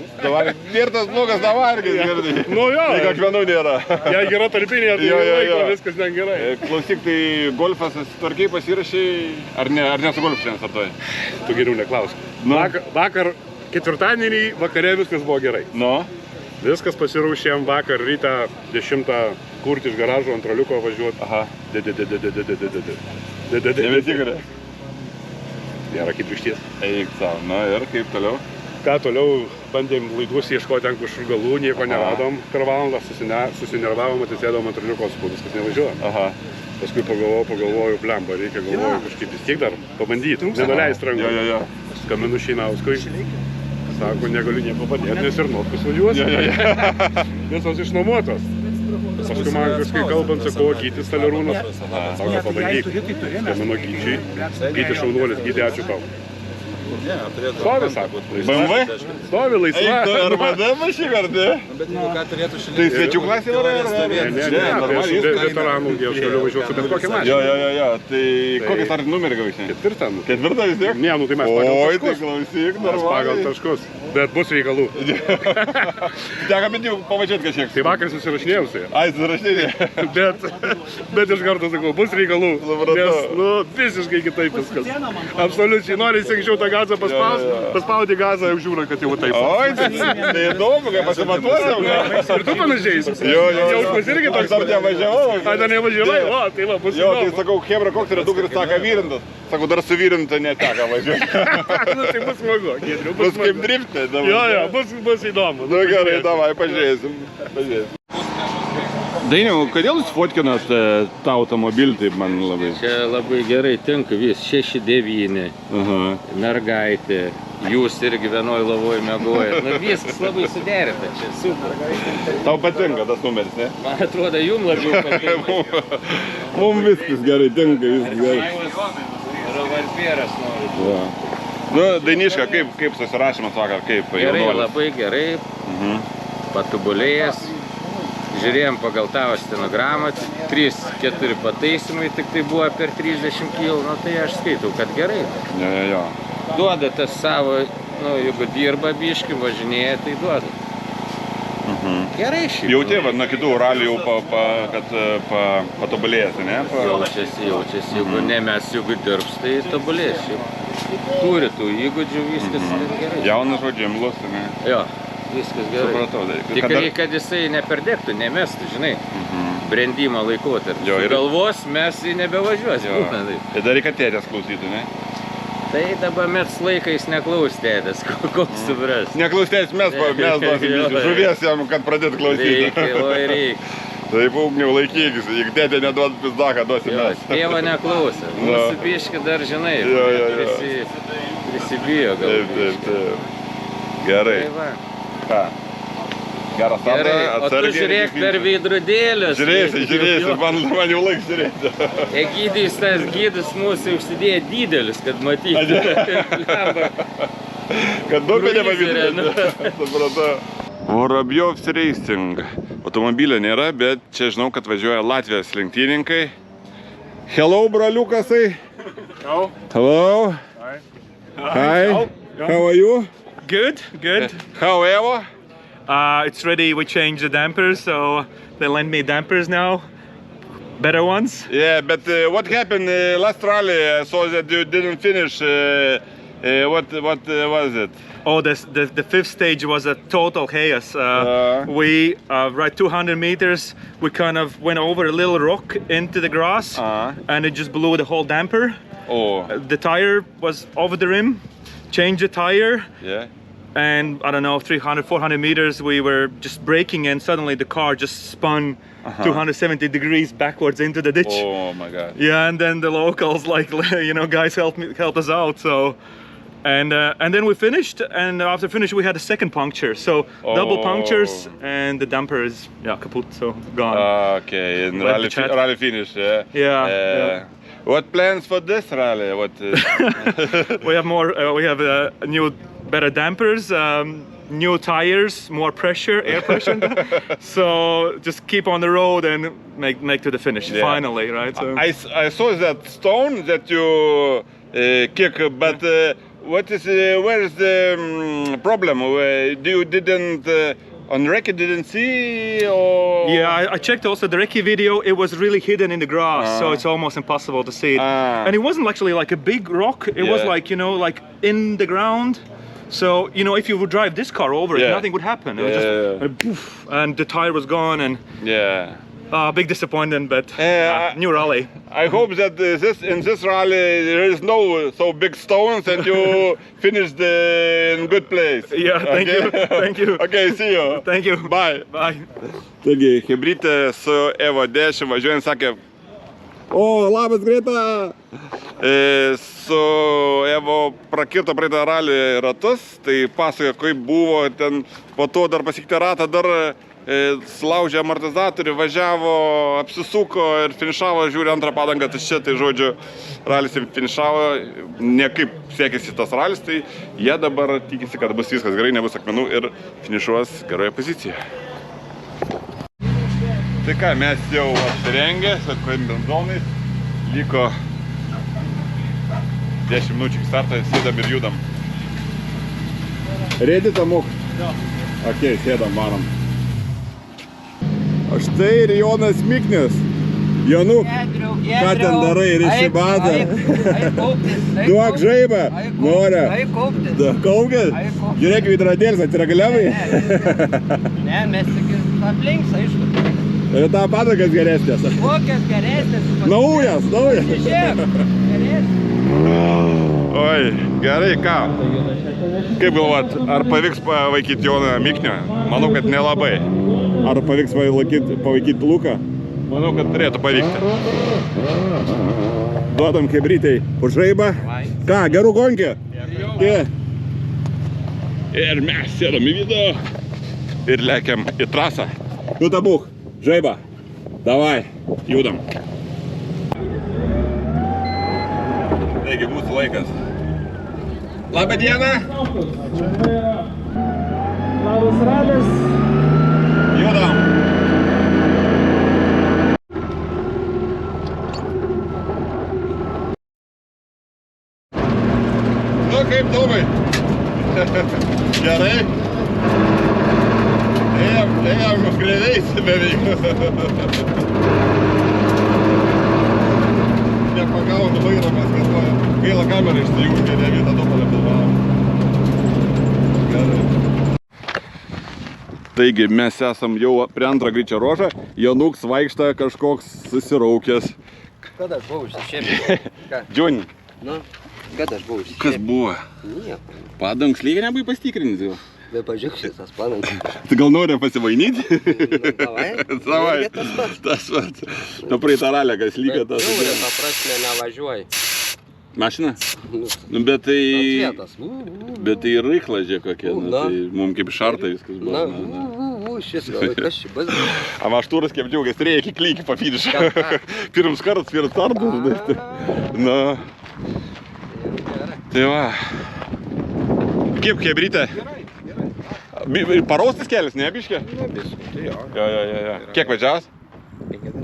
Ir tas blogas Navarkės, girdai. Nu jo. Jeigu akmenų nėra. Jei gera talpinė, tai laiko viskas ten gerai. Klausyk, tai golfas susitvarkiai pasirašai, ar ne su golfu šiandien startuoji? Tu geriau neklausk. Vakar ketvirtadienį vakare viskas buvo gerai. Nu? Viskas pasirūšėm vakar rytą 10 kurti iš garažo ant raliuko važiuoti. Aha. Nebetikra. Nėra kaip išties. Eik savo. Na ir kaip toliau? Ką toliau, bandėm laidus ieškoti ant kažkur galų, nieko neradom. Per valandą susinervavom, atsisėdom ant raliuko, viskas nevažiuoja. Aha. Paskui pagalvoju, blemba, reikia galvoju kažkaip vis tiek dar pabandyti, nenuleist rankų. Skambinu Šeinauskui. Sako, negaliu nieko padėti, nes ir notkus važiuosi. Visos išnuomotos. Paskui man kažkai kalbant, sako, Gytis Talerūnas. Sako, pabandyk. Skambino Gyčiui. Gyti šaunuolis, Gyti, ačiū tau. Ne, turėtų. Stovi, sako. BMW? Stovi laisva. Eik, tu RVD mašį kartą? Bet jeigu ką turėtų šalia. Tai svečių klasė yra? Ne, normaliai. veteranų, aš galiu važiuoti su bet kokią mašiną. Jo. Tai kokį startinį numerį gausi? Ketvirtą. Ketvirtą vis tiek? Ne, nu tai mes pagal taškus. Oi, tai klausyk, normaliai. Pagal taškus. Bet bus reikalų. Teka bent jau pavažiuoti kažkiek. Tai vakar susirašinėjau su juo. Ai, susirašinėjai. Bet iš karto sakau, bus reikalų. Nes, nu, visiškai kitaip viskas. Absoliučiai, nori anksčiau tą gazą paspaudi gazą, jau žiūra, kad jau taip. Oi, tai įdomu, kaip pasimatuosiam. Ir tu panašiais. Jo. Jau pas irgi toks. Dar nevažiavau. Ai, dar nevažiavai? O, tai va, bus Jo, tai įdomu. sakau, Hebra, koks yra dukris sako vyrintas. Sakau, dar su vyrinta neteka važiuoti. Nu, tai bus smagu, Giedriu, Bus kaip driftė. Jo, bus įdomu. Nu gerai, davai, pažiūrėsim. Dainiau, kodėl jūs fotkinat tą automobilį, taip man labai? Čia labai gerai tinka, vis 6-9, mergaitė, jūs irgi vienoj lavoj mėgojat. Nu, viskas labai suderinta, čia super. Tau patinka tas numeris, ne? Man atrodo, jums labiau patinka. Mums viskas gerai tinka, viskas gerai. Revolveras nori. Nu, Dainiška, kaip susirašymas vakar, kaip Gerai, jaunuolis? labai gerai, patobulėjęs. Žiūrėjom pagal tavo stenogramą, 3-4 pataisymai, tik tai buvo per 30 kg, nu tai aš skaitau, kad gerai. Jo. Duoda tas savo, nu, jeigu dirba biškį, važinėja, tai duoda. Gerai šiaip. Jautė, nuo kitų ralių jau kad patobulėjęs, ne? Jaučiasi, jeigu ne mes jeigu dirbs, tai tobulės šiaip. Turi tų įgūdžių, viskas gerai. Jaunas žodžiu, imlus, ne? Jo. Viskas gerai. Supratau. Tik reikia, kad jisai neperdegtų, nemestų, žinai, brendimo laikotarpį. Su galvos mes jį nebevažiuosim. Tai dar reikia tėtės klausytų, ne? Tai dabar mes laikais neklaus tėtės, koks supras. Neklaus tėtės, mes duosim žuvies jam, kad pradėt klausyti. Reikia. Taip, ugniau laikykis, jeigu tėtė neduot pizdaką, duosim mes. Tėvo neklauso, mūsų biški dar, žinai, prisibijo galbūt. Taip. Gerai. Ką? Geras Gerai, o tu žiūrėk per veidrodėlius. Žiūrėsi, man jau laiks žiūrėti. Egidijus tas gydus mūsų užsidėjo didelius, kad matytų. Kad duobė nepavyzdė. Supratau. Vorobjovs Racing. Automobilio nėra, bet čia žinau, kad važiuoja Latvijos lenktyninkai. Hello, braliukasai. Hello. Hi. How are you? Good. How Evo? It's ready. We changed the dampers, so they lend me dampers now. Better ones. Yeah, but what happened last rally? I saw that you didn't finish. What was it? Oh, the fifth stage was a total chaos. We right 200 meters. We kind of went over a little rock into the grass, and it just blew the whole damper. Oh. The tire was over the rim. Changed the tire. Yeah. And I don't know, 300, 400 meters, we were just braking and suddenly the car just spun 270 degrees backwards into the ditch. Oh my God. Yeah, and then the locals, like, you know, guys helped us out. So, and then we finished, and after finish we had a second puncture. So double punctures, and the damper is kaput, so gone. Okay, and rally finish. Yeah. What plans for this rally? What? We have more. We have new, better dampers, new tires, more pressure, air pressure. So just keep on the road and make to the finish finally, right? So. I saw that stone that you kick, but what is where is the problem? You didn't. On Recce didn't see, or? Yeah, I checked also the Recce video. It was really hidden in the grass, so it's almost impossible to see it. And it wasn't actually like a big rock. It was like, you know, like in the ground. So, you know, if you would drive this car over it, nothing would happen. It was just like, poof, and the tire was gone, and big disappointment, but new rally. I hope that in this rally there is no so big stones and you finish in good place. Yeah, thank you. Okay, see you. Thank you. Bye. Taigi, Hebrytė su Evo 10 važiuojant sakė, labas Greta! Su Evo prakirto praeitą ralį ratus, tai pasakoja, kaip buvo ten, po to dar pasiekti ratą, dar sulaužė amortizatorių, važiavo, apsisuko ir finišavo, žiūri antrą padangą, tai čia, tai žodžiu, ralis finišavo, niekaip siekėsi tas ralis, tai jie dabar tikisi, kad bus viskas gerai, nebus akmenų ir finišuos geroje pozicijoje. Tai ką, mes jau apsirengę, su atkojim benzonais, liko 10 minučių iki starto, sėdam ir judam. Rėdi Tamuk? Jo. Ok, sėdam, varom. O štai ir Jonas Miknius. Jonuk, ką ten darai, riši batą? Duok žaibą, noriu. Kaukis? Žiūrėk, veidrodėlis, atsiragaliavai? Ne, mes tik aplinks, aišku. Ir tavo padagas geresnės. Kokias geresnės? Naujas. Žiūrėk, geresnės. Oi, gerai, ką? Kaip galvat, ar pavyks pavaikyti Joną Miknio? Manau, kad nelabai. Ar pavyks pavaikyti Luką? Manau, kad turėtų pavykti. Duodam hebrytei už žaibą. Ką, gerų gonkį? Ir mes sėdam į vidų ir lekiam į trasą. Nu tabuk, žaibą. Davai, judam. Taigi, mūsų laikas. Labą dieną! Labas ralis! Judam! Nu, kaip Tomai? Gerai? Ėjom grėviais beveik. Nepagaunu vairą, mes galvojam. Gaila kamerą išsijungė, ne vietą to palipilvavom. Gerai. Taigi, mes esam jau prie antrą greičio ruožą. Jonuks vaikšta kažkoks susiraukęs. Kada aš buvau išsišėpęs? Džioni. Nu, kada aš buvau išsišėpęs? Kas buvo? Nieko. Padangs lygiai nebuvai pastikrinti jau. Bet pažiūrėk šitas padangas. Tai gal nori pasivainyti? Davai. Savai. Tas pats. Ta praeitą ralę, kas lygia tas. Žiūrė, ta prasme nevažiuoji. Mašina? Nu, bet tai... Vietas. Bet tai rykla, žiūrėk kokia. Tai mums kaip šarta viskas buvo. Šis gal, kas čia bus? Amaštūras kaip džiaugias, reikia klyki po finišą. Pirms kartas, pirms startas. Na. Tai va. Kaip hebrytė? Paraustas kelias, ne biškė? Ne biškė, tai jo. Jo. Kiek važiavas? 50.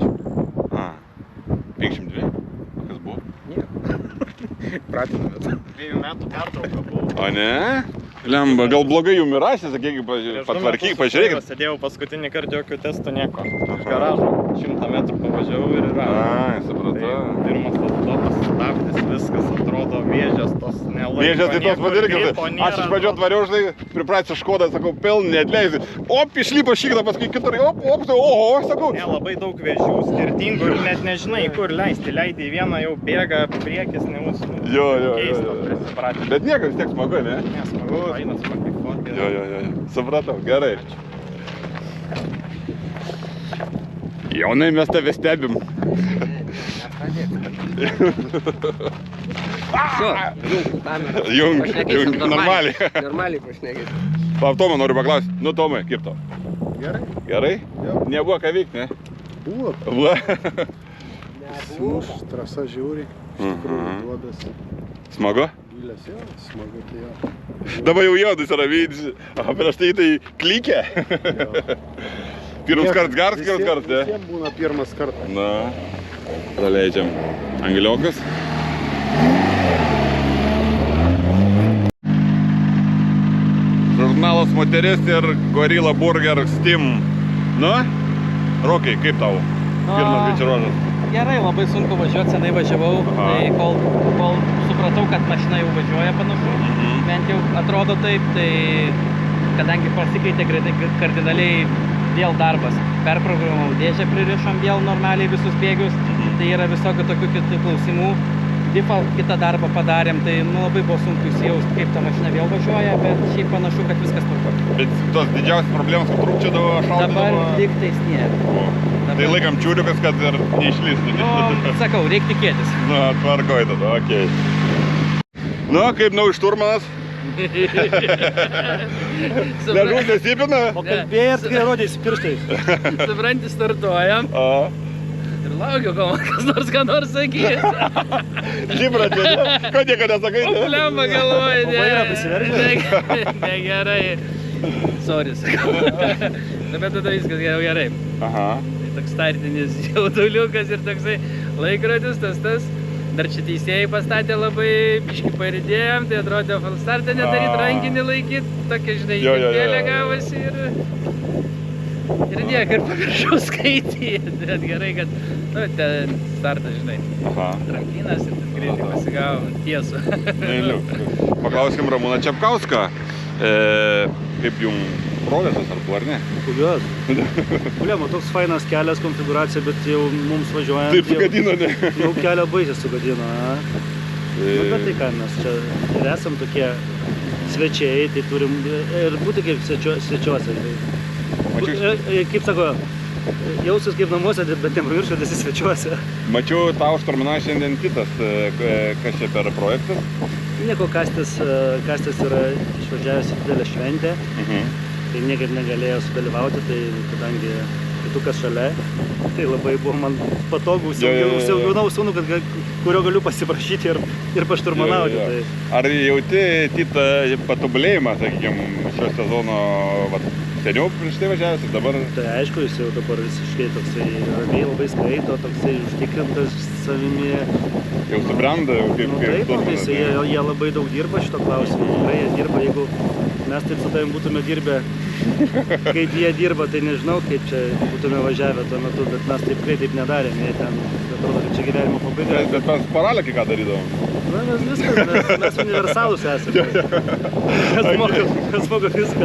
502? Kas buvo? Nieko. Pratinamės. 2 metų pertrauka buvo. O ne? Lemba, gal blogai jums yra, sakykime, patvarkyk, pažiūrėkit. Sėdėjau paskutinį kartą, jokių testų nieko. Iš garažo 100 metrų pavažiavau ir yra. Supratau. Tai pirmas autobus stabdis, viskas atrodo vėžės, tos nelaiko. Vėžės tai tos padirkit. Aš išvažiuot variau, žinai, pripratęs Škodą, sakau, peln, neatleisi. Op, išlypo šykdą, paskui kitur, op, oho, sakau. Ne, labai daug vėžių, skirtingų ir net nežinai, kur leisti. Leidai vieną, jau bėga priekis, neužsinu. Jo. Keista, prisipratė. Bet nieko, vis tiek smagu, ne? Nesmagu. Einat smagiai fotkė. Jo. Supratau, gerai. Jonai, mes tave stebim. Jung, normaliai. Normaliai pašnekėti. Tomai, noriu paklausti. Nu, Tomai, kaip tau? Gerai. Gerai? Nebuvo ką veikti, ne? Buvo. Simuš, trasa žiūri. Iš tikrųjų duodas. Smagu? Gilės, jo, smagu, tai jo. Dabar jau jaudus yra vydžiai. Prieš tai klikė. Pirmas kartas geras, kitas kartas, ne? Visiems būna pirmas kartas. Na, praleidžiam angliokas. Žurnalas Moteris ir Gorilla Burger Steam. Nu, Rokai, kaip tau? Pirmas greičio ruožas. Gerai, labai sunku važiuoti, senai važiavau, tai kol supratau, kad mašina jau važiuoja panašu, bent jau atrodo taip, tai kadangi pasikeitė kardinaliai vėl darbas, perprogramavau dėžę, pririšom vėl normaliai visus bėgius, tai yra visokių tokių kitų klausimų. Diffą kitą darbą padarėm, tai labai buvo sunku įsijausti, kaip ta mašina vėl važiuoja, bet šiaip panašu, kad viskas tvarkoja. Bet tos didžiausias problemas, kad trūkčiodavo, šaudydavo? Dabar lygtais nėra. Tai laikam čiūriukas, kad ir neišlystų. Nu, sakau, reikia tikėtis. Nu, tvarkoj tada, okei. Nu, kaip naujas šturmanas? Nežinau, nesipina. O kalbėjai, kai rodysi pirštais. Supranti, startuojam. Ir laukiu, kol kas nors sakys. Žibratė, ko nieko nesakai? O plemba galvoja, O vairą prisiveržė? Negerai. Sorry, sakau. Bet tada viskas jau gerai. Aha. Tai toks startinis jauduliukas ir toksai laikrodis, tas. Dar čia teisėjai pastatė labai, biškį paridėjom, tai atrodė falstartą nedaryt, rankinį laikyt, tokia, žinai, įtempėlė gavosi ir niek, ir pamiršau skaityti, bet gerai, kad, nu, ten startas, žinai, trankinas ir greitai pasigavo tiesų. Paklauskim Ramūną Čepkauską, kaip jums progresas ar tu, ar ne? Kuriuos? Kuliamo, toks fainas kelias, konfiguracija, bet jau mums važiuojant... Taip sugadino, ne? Jau kelią baisiai sugadino, Nu, bet tai ką, mes čia ir esam tokie svečiai, tai turim ir būti kaip svečiuose. Kaip sako, jausis kaip namuose, bet nepamiršau, esi svečiuose. Mačiau, tau šturmina šiandien kitas, kas čia per projektas? Nieko, Kastis yra išvažiavęs į didelę šventę. Tai niekaip negalėjo sudalyvauti, tai kadangi kitukas šalia, tai labai buvo man patogu, užsiauginau sūnų, kurio galiu pasiprašyti ir pašturmanauti. Ar jauti Titą patobulėjimą, sakykime, šio sezono seniau prieš tai važiavęs ir dabar? Tai aišku, jis jau dabar visiškai toksai ramiai labai skaito, toksai užtikrintas savimi. Jau subrenda, jau kaip Taip, jie labai daug dirba šito klausimu, tikrai jie dirba, jeigu mes taip su tavim būtume dirbę, kaip jie dirba, tai nežinau, kaip čia būtume važiavę tuo metu, bet mes taip nedarėm, jie ten, atrodo, kad čia gyvenimo pabaiga. Bet mes paralelį ką darydavom? Na, mes viskas, mes universalūs esame. Kas moka viską.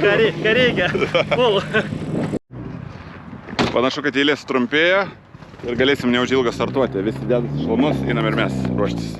Ką reikia. Pul. Panašu, kad eilės trumpėja ir galėsim neužilgą startuoti. Visi dedas šalmus, einam ir mes ruoštis.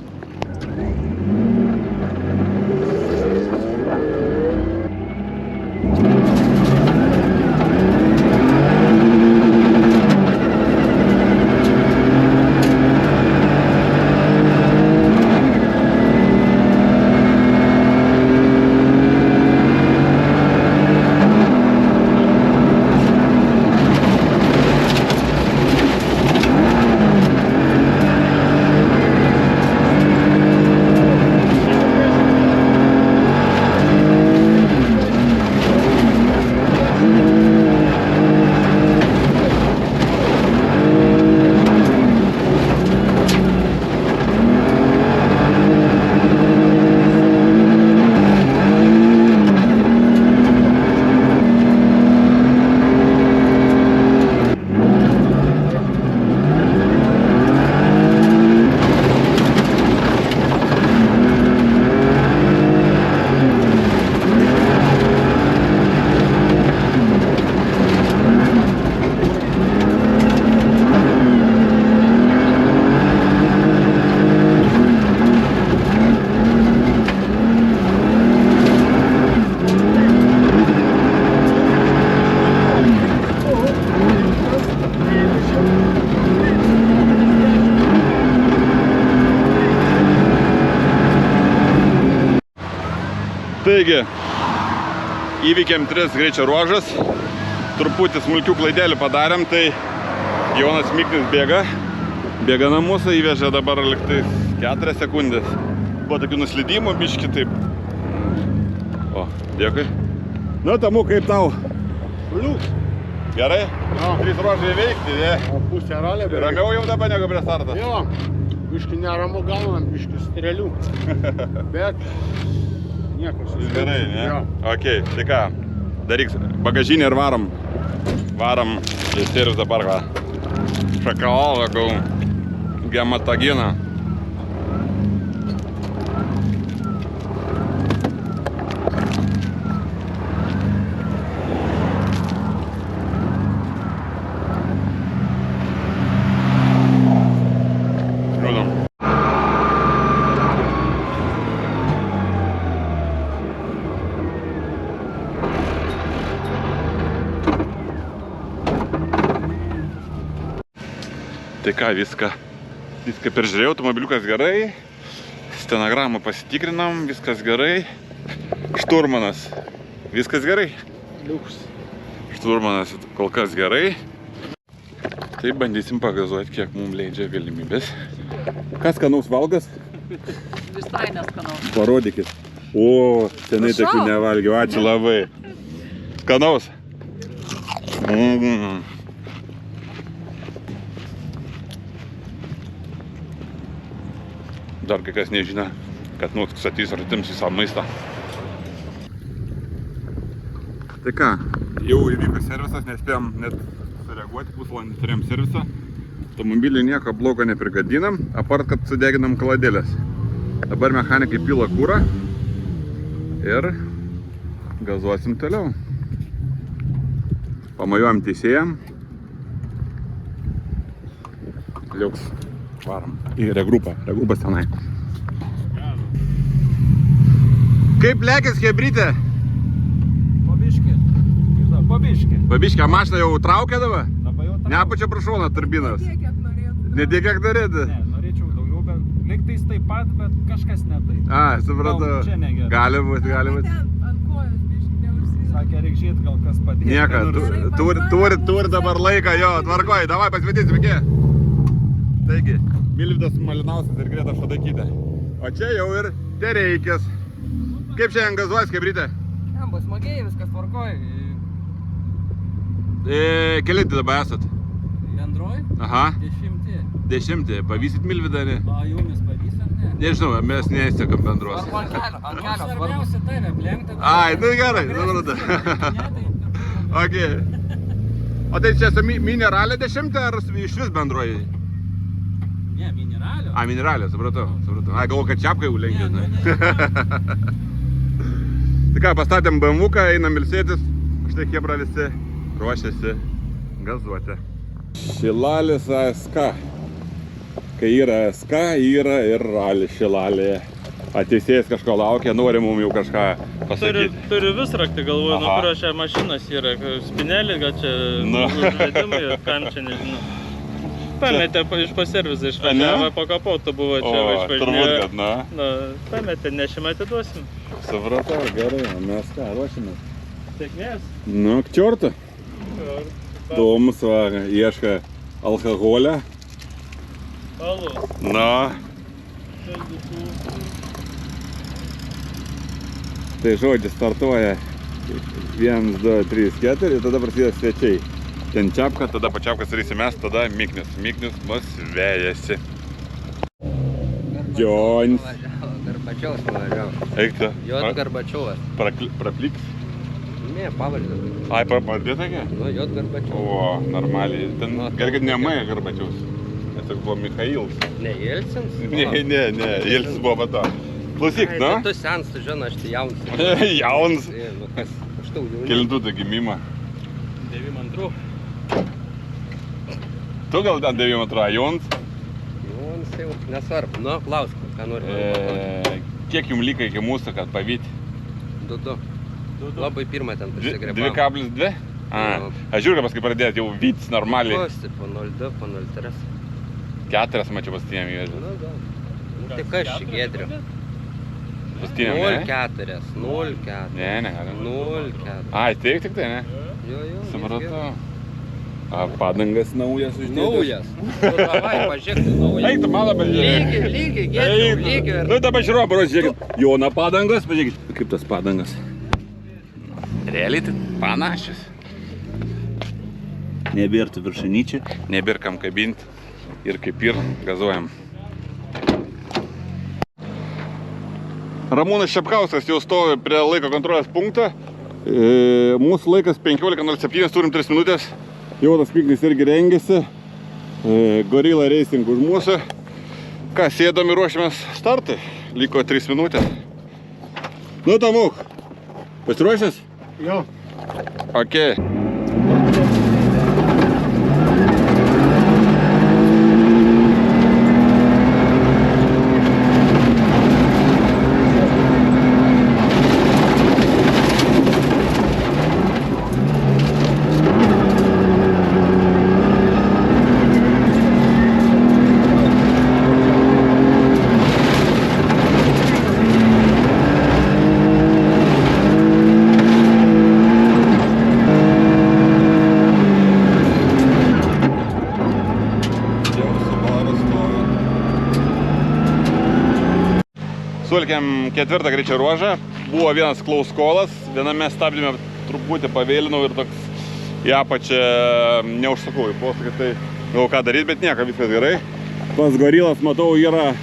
Taigi, įveikėm 3 greičio ruožas, truputį smulkių klaidelių padarėm, tai Jonas Miknis bėga namuose, įvežė dabar liktais 4 sekundės. Buvo tokių nuslydimų, biški taip. O, dėkui. Na, Tamu, kaip tau? Liuks. Gerai? 3 ruožai veikti, ne? Pusę ralio. Ramiau jau dabar negu prie starto. Jo, biški neramu gaunam, biški strėlių. Bet nieko. Gerai, ne? Ok, tai ką, daryk bagažinį ir varom. Varom į Siriusą parką. Šokoladą gau gematoginą. Tai ką, viską peržiūrėjau, automobiliukas gerai, stenogramą pasitikrinam, viskas gerai. Šturmanas. Viskas gerai? Liuks. Šturmanas kol kas gerai. Tai bandysim pagazuoti, kiek mums leidžia galimybės. Kas skanaus valgas? Visai neskanaus. Parodykit. O, senai tokių nevalgiau. Ačiū labai. Skanaus. Dar kai kas nežino, kad statys ir atims visą maistą. Tai ką, jau įvyko servisas, nespėjom net sureaguoti, pusvalandį turėjom servisą. Automobilį nieko blogo neprigadinam, apart kad sudeginam kaladėlės. Dabar mechanikai pila kūrą ir gazuosim toliau. Pamajuojam teisėjam. Liuks. Varom į regrupą. Regrupas tenai. Kaip lekės hebrytė? Pabiškė, mašiną jau traukia dabar? Neapačia prašoną turbinas. Ne tiek, kiek norėtų? Ne, norėčiau daugiau, bet lygtais taip pat, bet kažkas ne taip. Supratau. Gali būt. Sakė, reik žiūrėti, gal kas padės. Nieka, turi dabar laiką, jo, tvarkoj, davai pasimatysim, iki. Taigi, Milvydas Malinauskas ir Greta Šadakytė. O čia jau ir Tereikis. Kaip šiandien gazuojas, hebrytė? Jam bus smagiai, viskas tvarkoj. Kelinti dabar esat? Antroj? Aha. 10. Pavysit Milvydą, ne? O jau mes pavysim, ne? Nežinau, mes neįstekam bendros. Ant kelio, svarbiausia tave aplenkti. Ai, tai gerai, supratau. Ok. O tai čia su mineralė 10 ar iš vis bendroji? Ne, mineralio. Mineralė, supratau. Ai, galvoju, kad čiapkai jau lenkiu. Tai ką, pastatėm BMW-ką, einam ilsėtis. Štai hebra visi ruošiasi gazuoti. Šilalės ASK. Kai yra ASK, yra ir rali Šilalėje. Ateisėjas kažko laukia, nori mums jau kažką pasakyti. Turiu vis rakti, galvoju, nuo kurio čia mašinas yra. Spinelį, gal čia užvedimai, kam čia nežinau. Pametė iš paservizą, išvažiavo, po kapotu buvo čia išvažinėjo. Turbūt, kad na. Pametė, nešimą atiduosim. Supratau, gerai, mes ką, ruošimės. Sėkmės. Nu, k čiortu. Tomas ieška alkoholio. Alus. Na. Tai žodžiu, startuoja 1, 2, 3, 4 ir tada prasideda svečiai. Ten čiapka, tada po čiapką surysim mes, tada Miknius. Miknius mus vejasi. Jonis. Garbačiaus nuvažiavo. Eik tu. Jot Garbačiaus. Prapliks? Ne, pavardė. Ai, pavardė tokia? Nu, Jot Garbačiaus. O, normaliai. Ten gerai, kad ne Maja Garbačiaus. Nes tik buvo Michails. Ne, Jelcins? Ne, Jelcins buvo po to. Klausyk, na? Tu sens, tu žinai, aš tai jaunas. Jaunas? Nu kas, aš tau jaunai. Kelintų tai gimimą? 92. Tu gal ten 92, Jons? Jons jau nesvarbu. Nu, klausk, ką nori. Kiek jums lyga iki mūsų, kad pavyti? 2. Labai pirmą ten pasigrebavom. 2,2? Aš žiūrėjau, paskui pradėjot jau vytis normaliai. Kosti, po 0,2, po 0,3. 4 mačiau pasitiniam įvežę. Nu, gal. Tik aš šį Giedriu. Pasitiniam, ne? 0,4. 0,4. Ne, negalim. 0,4. Ai, tik tai, ne? Jo. Supratau. Padangas naujas uždėtas. Naujas. Nu, davai, pažiūrėk, naujas. Eik tu mano pažiūrėk. Lygiai, Giedriu, lygiai. Nu, dabar žiūrėjau, pažiūrėkit. Jono padangas, pažiūrėkit. Kaip tas padangas? Realiai tai panašios. Nebėr tų viršanyčių. Nebėr kam kabinti. Ir kaip ir gazuojam. Ramūnas Šepkauskas jau stovi prie laiko kontrolės punkto. Mūsų laikas 15:07, turim 3 minutės. Jonas Piknis irgi rengiasi. Gorilla Racing už mūsų. Ką, sėdom ir ruošiamės startui. Liko 3 minutės. Nu, Tamuk, pasiruošęs? Jo. Ok. sulkėm 4 greičio ruožą. Buvo vienas klauskolas, viename stabdėme truputį pavėlinau ir toks į apačią neužsakau į posūkį, tai jau ką daryti, bet nieko, viskas gerai. Pas gorilas, matau, yra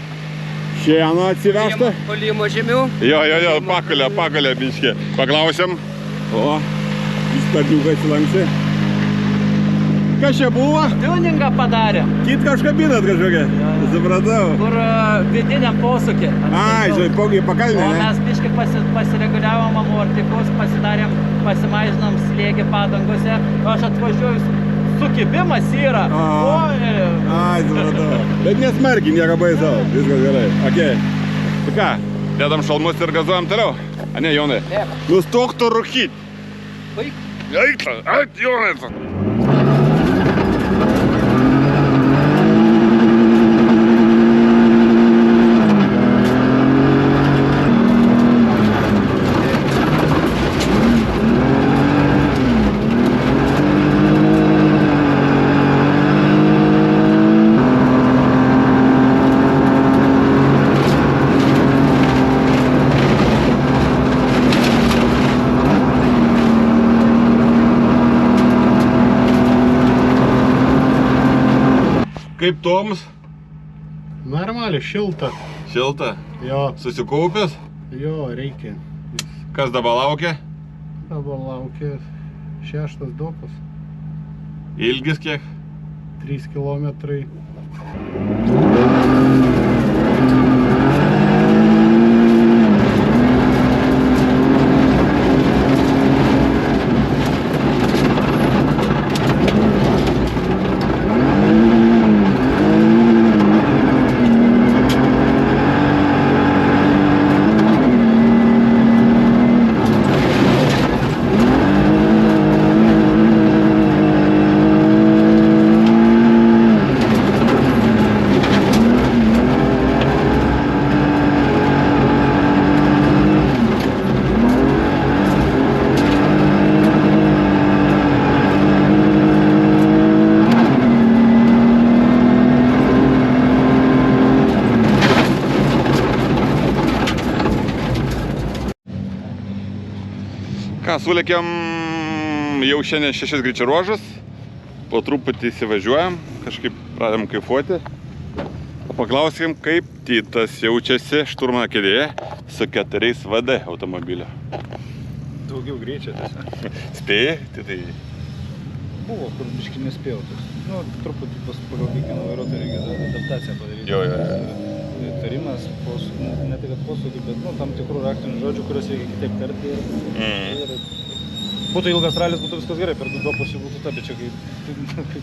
šieno atsivežta. Palymo žemiau. Jo, pakalė biškė. Paklausiam. O, jis tarniukai atsilanksti. Kas čia buvo? Tuningą padarė. Kit kažkabinat kažkokią. Supratau. Kur vidiniam posūkį. Ai, žinai, pakalnė, O ne? mes biškai pasireguliavom amortikus, pasimažinom slėgį padangose. Aš atvažiuoju, sukibimas yra. Ai, supratau. Bet nesmarkiai, nieko baisau. Viskas gerai. Okei. Tai ką, dedam šalmus ir gazuojam toliau? A ne, Jonai? Taip. Nustok tu rūkyt. Baik. Ait, Jonai. Kaip Toms? Normaliai, šilta. Šilta? Jo. Susikaupęs? Jo, reikia. Kas dabar laukia? Dabar laukia 6 dopas. Ilgis kiek? 3 kilometrai. Ką, sulėkėm jau šiandien 6 greičio ruožus, po truputį įsivažiuojam, kažkaip pradėm kaifuoti. Paklauskim, kaip Titas jaučiasi šturmano kėdėje su 4 VD automobilio. Daugiau greičio tiesiog. Spėjai, Titai? Buvo, kur biškai nespėjau. Nu, truputį pagal kiekvieną vairuotoją reikia adaptaciją padaryti. Jo. Tarimas, ne tai kad posūkį, bet tam tikrų raktinių žodžių, kuriuos reikia kitaip tarti. Ir būtų ilgas ralis, būtų viskas gerai, per 2 dopus jau būtų ta, bet čia kaip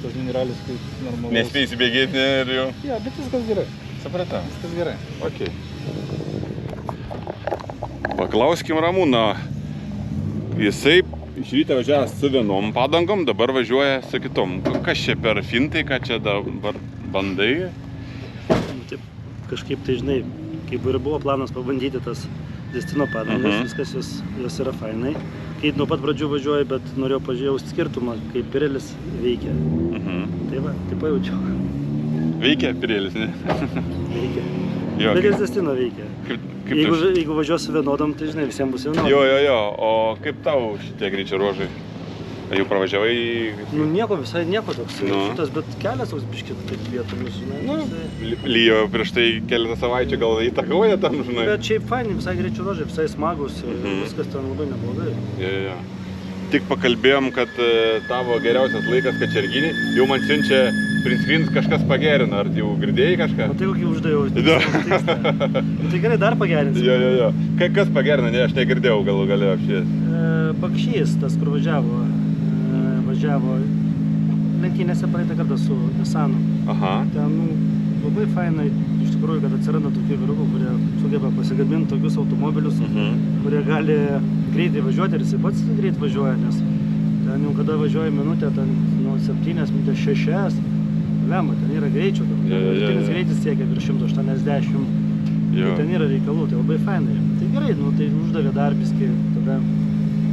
tas mini ralis, kaip normalus. Nespėjai įsibėgėti ir jau? Jo, bet viskas gerai. Supratau. Viskas gerai. Okay. Paklauskim Ramūno. Jisai iš ryto važiavęs su vienom padangom, dabar važiuoja su kitom. Kas čia per fintai, ką čia dabar bandai? Taip, kažkaip tai, žinai, kaip ir buvo planas pabandyti tas Destino padangas, viskas jos yra fainai. Kai nuo pat pradžių važiuoju, bet norėjau pažiūrėti skirtumą, kaip Pirelis veikia. Tai va, tai pajaučiau. Veikia Pirelis, ne? Veikia. Jo, bet jis Destino veikia. Jeigu važiuosiu vienodam, tai žinai, visiems bus vienodam. Jo. O kaip tau šitie greičio ruožai? Jau pravažiavai? Nu nieko, visai nieko toks šitas, bet kelias toks biškit taip vietomis, žinai. Lyjo prieš tai keletą savaičių gal įtakoja tam, žinai. Bet šiaip faini, visai greičio ruožai, visai smagus ir viskas ten labai neblogai. Jo. Tik pakalbėjom, kad tavo geriausias laikas Kačerginėj, jau man siunčia print screens kažkas pagerina, ar jau girdėjai kažką? O tai kokį uždaviau. Tai gerai, dar pagerinsim. Jo. Kas pagerina, ne, aš negirdėjau galų gale apšies. Bakšys, tas kur važiavo lenktynėse praeitą kartą su Nissanu. Ten labai fainai, iš tikrųjų, kad atsiranda tokių vyrukų, kurie sugeba pasigaminti tokius automobilius, kurie gali greitai važiuoti ir jisai pats greit važiuoja, nes ten jau kada važiuoja minutę, ten nuo 7 minutės 6, lemma, ten yra greičio, vidutinis greitis siekia virš 180, tai ten yra reikalų, tai labai fainai. Tai gerai, tai uždavė dar biskį, tada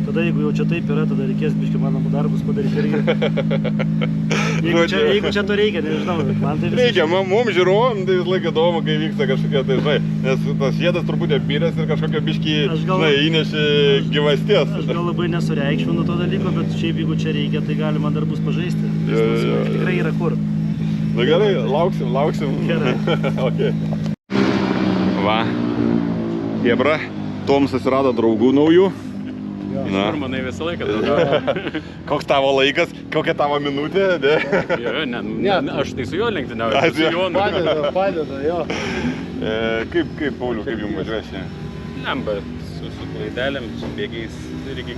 Tada jeigu jau čia taip yra, tada reikės biškai mano darbus padaryti irgi. Jeigu čia to reikia, nežinau, man tai visai. Reikia, mums žiūrovom, tai vis laiką įdomu, kai vyksta kažkokia, tai žinai, nes tas žiedas truputį apbyręs ir kažkokia biškį, žinai, įneši gyvasties. Aš gal labai nesureikšminu to dalyko, bet šiaip jeigu čia reikia, tai galima darbus pažaisti. Tikrai yra kur. Na gerai, lauksim. Gerai. Okay. Va, Hebra, Tom susirado draugų naujų. Ir manai visą laiką draugauju. Koks tavo laikas, kokia tavo minutė, ne? Aš tai su juo lenktyniauju, su Jonu. Padeda, jo. Kaip, Pauliau, kaip jums važiuosi? Lemba, su klaidelėm, su bėgiais irgi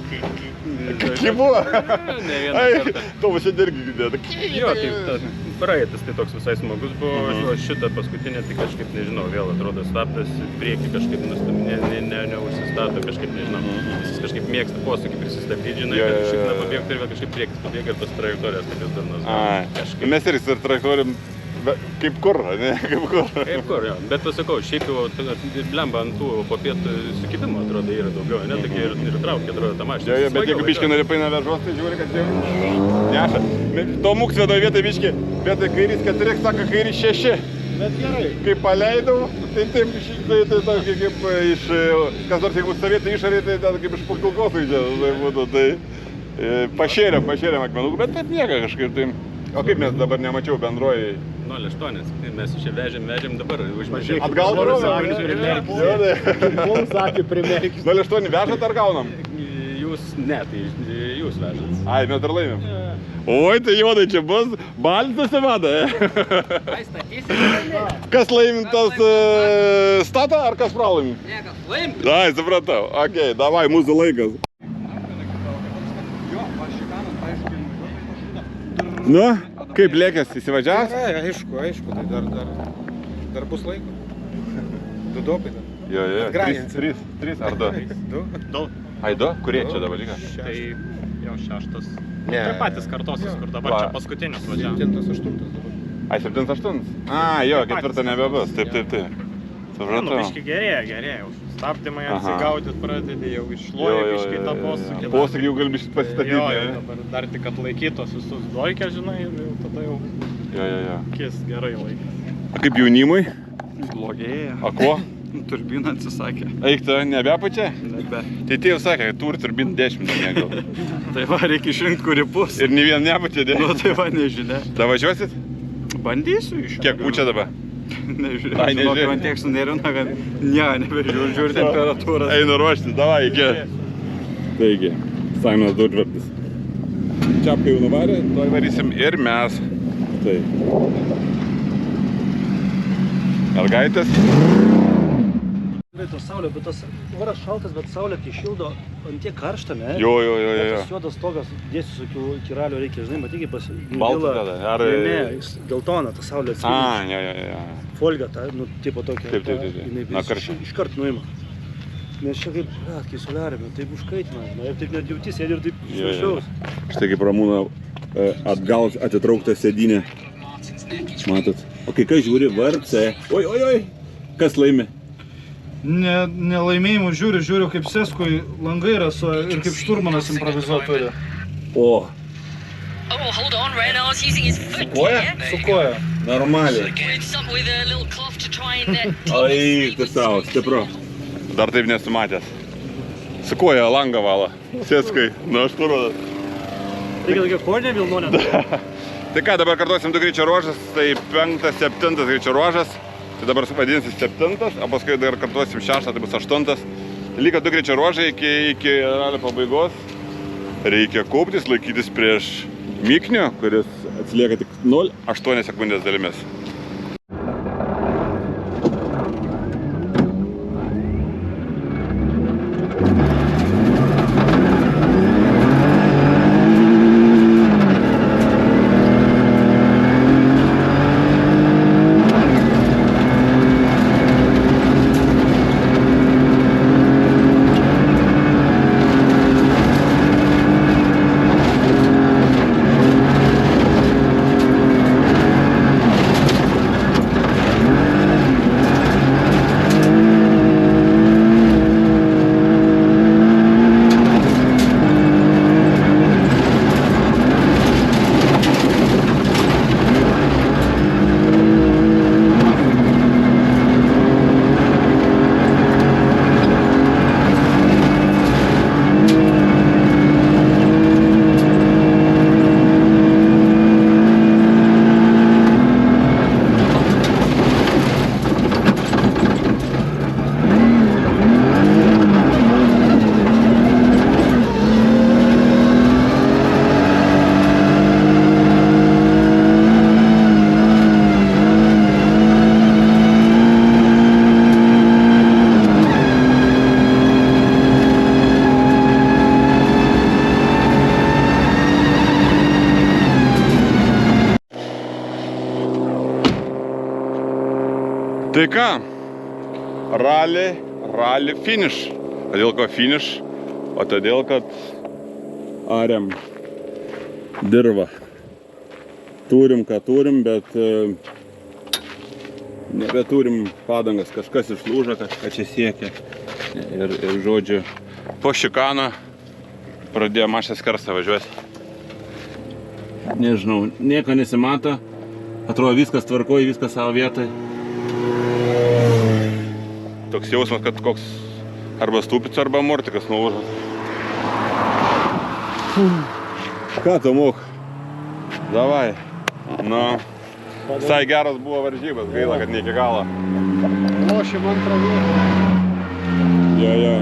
Kaip buvo? Ne vieną kartą. Tomas šiandien irgi girdėta. Jo, tai praeitas tai toks visai smagus buvo, o šitą paskutinę tai kažkaip nežinau, vėl atrodo stabdas, priekį kažkaip neužsistato, kažkaip nežinau. Jis kažkaip mėgsta posūkį prisistabdyti, žinai, kad šiaip nepabėgti ir vėl kažkaip priekis pabėga ir tas trajektorijas tokias darnas. Mes ir trajektorijom kaip kur, ne? Kaip kur, jo. Bet pasakau, šiaip jau blemba ant tų po pietų sukibimo atrodo yra daugiau, ne? Taigi ir traukia, atrodo, tą mašiną. Jo, bet jeigu biškį noripai nevežos, tai žiūri, kad jau neša. To mūks vienoje vietoje biškį, vietoje kairys 4, sako kairys 6. Bet gerai. Kai paleidau, tai taip, tai kaip iš, kas nors jeigu stovėtų išorėje, tai kaip iš pakulkos žaidžia, tai pašėrėm akmenukų, bet taip nieka kažkaip tai. O kaip mes dabar nemačiau bendroji? 0,8, mes čia vežėm dabar užmiršėm. Atgal Mums sakė primerkis. 0,8 vežat ar gaunam? Jūs, ne, tai jūs vežat. Ai, mes dar laimėm. Oi, tai Jonai, čia bus balis nusimada. Kas laimintas stata ar kas pralaimi? Ne, kas laimi. Ai, supratau. Okei, davai, mūsų laikas. Nu, kaip lėkės, įsivažiavęs? Aišku, tai dar bus laiko. 2 dopai dar. Jo, 3 ar 2? 2. Ai, 2? Kurie čia dabar lyga? Tai jau 6. Tai patys kartosis, kur dabar čia paskutinis važiavam. 7-8 dabar. Ai, 7-8? Jo, 4 nebebus, taip. Supratau. Biški gerėja. Stabdymai atsigaudyt pradedi, jau išloja biškai tą posūkį. Posūkį jau gali biškai pasistatyti. Jo, dabar dar tik atlaikytos visus doikę, žinai, ir tada jau kis gerai laikas. A kaip jaunimui? Blogėja. A ko? Turbina atsisakė. Eik, tu nebepačia? Nebe. Tai jau sakė, kad turi turbin 10 negal. Tai va, reikia išrinkti, kuri bus. Ir nei vien nepačia, ne? Nu, tai va, nežinia. Da važiuosit? Bandysiu iš. Kiek pučia dabar? Nežiūrėjau. Ai, nežiūrėjau. Man tiek sunerina, kad nebežiūrėjau temperatūrą. Einu ruoštis, davai, iki. Taigi, Simonas Daudžvartis. Čiapką jau nuvarė, tuoj varysim ir mes. Tai. Mergaitės. Tas saulė, bet tas oras šaltas, bet saulė kai šildo, ant tiek karšta, ne? Jo. Tas juodas stogas, dėsiu su kiraliu reikia, žinai, matyk, kaip baltą tada, ar... Ne, geltona, ta saulė atskirti. Jo. Folga, ta, nu, tipo tokia. Taip. Na, karšta. Iškart nuima. Nes čia kaip, kai soliariume, taip užkaitina, ir taip net jauti, sėdi ir taip švašiaus. Štai kaip Ramūna atgal atitraukta sėdynė. Matot. O kai kas žiūri VRC. Oi, kas laimi? Nelaimėjimų žiūriu kaip Seskui langai raso ir kaip šturmanas improvizuoja turi. O. Su koja. Normaliai. Ai, tai savo, stipru. Dar taip nesumatęs. Su koja langą valo. Seskai, aš turiu. Reikia tokia kožė Vilnonė. Tai ką, dabar kartuosim 2 greičio ruožas, tai 5-7 greičio ruožas. Tai dabar vadinsis 7, o paskui dar kartuosim 6, tai bus 8. Liko 2 greičio ruožai iki ralio pabaigos. Reikia kauptis, laikytis prieš Miknio, kuris atsilieka tik 0,8 sekundės dalimis. Tai ką, rally finish. Kodėl ko finish? O todėl, kad ariam dirvą. Turim, ką turim, bet nebeturim padangas. Kažkas išlūžo, kažką čia siekia. Ir žodžiu, po šikaną pradėjo mašės karsą važiuoti. Nežinau, nieko nesimato. Atrodo, viskas tvarkoja, viskas savo vietoj. Toks jausmas, kad koks arba stupica, arba mortikas nulūžo. Ką tu mūk? Davai. Nu, visai geras buvo varžybas, gaila, kad ne iki galo. Lošim antrą vietą. Jo.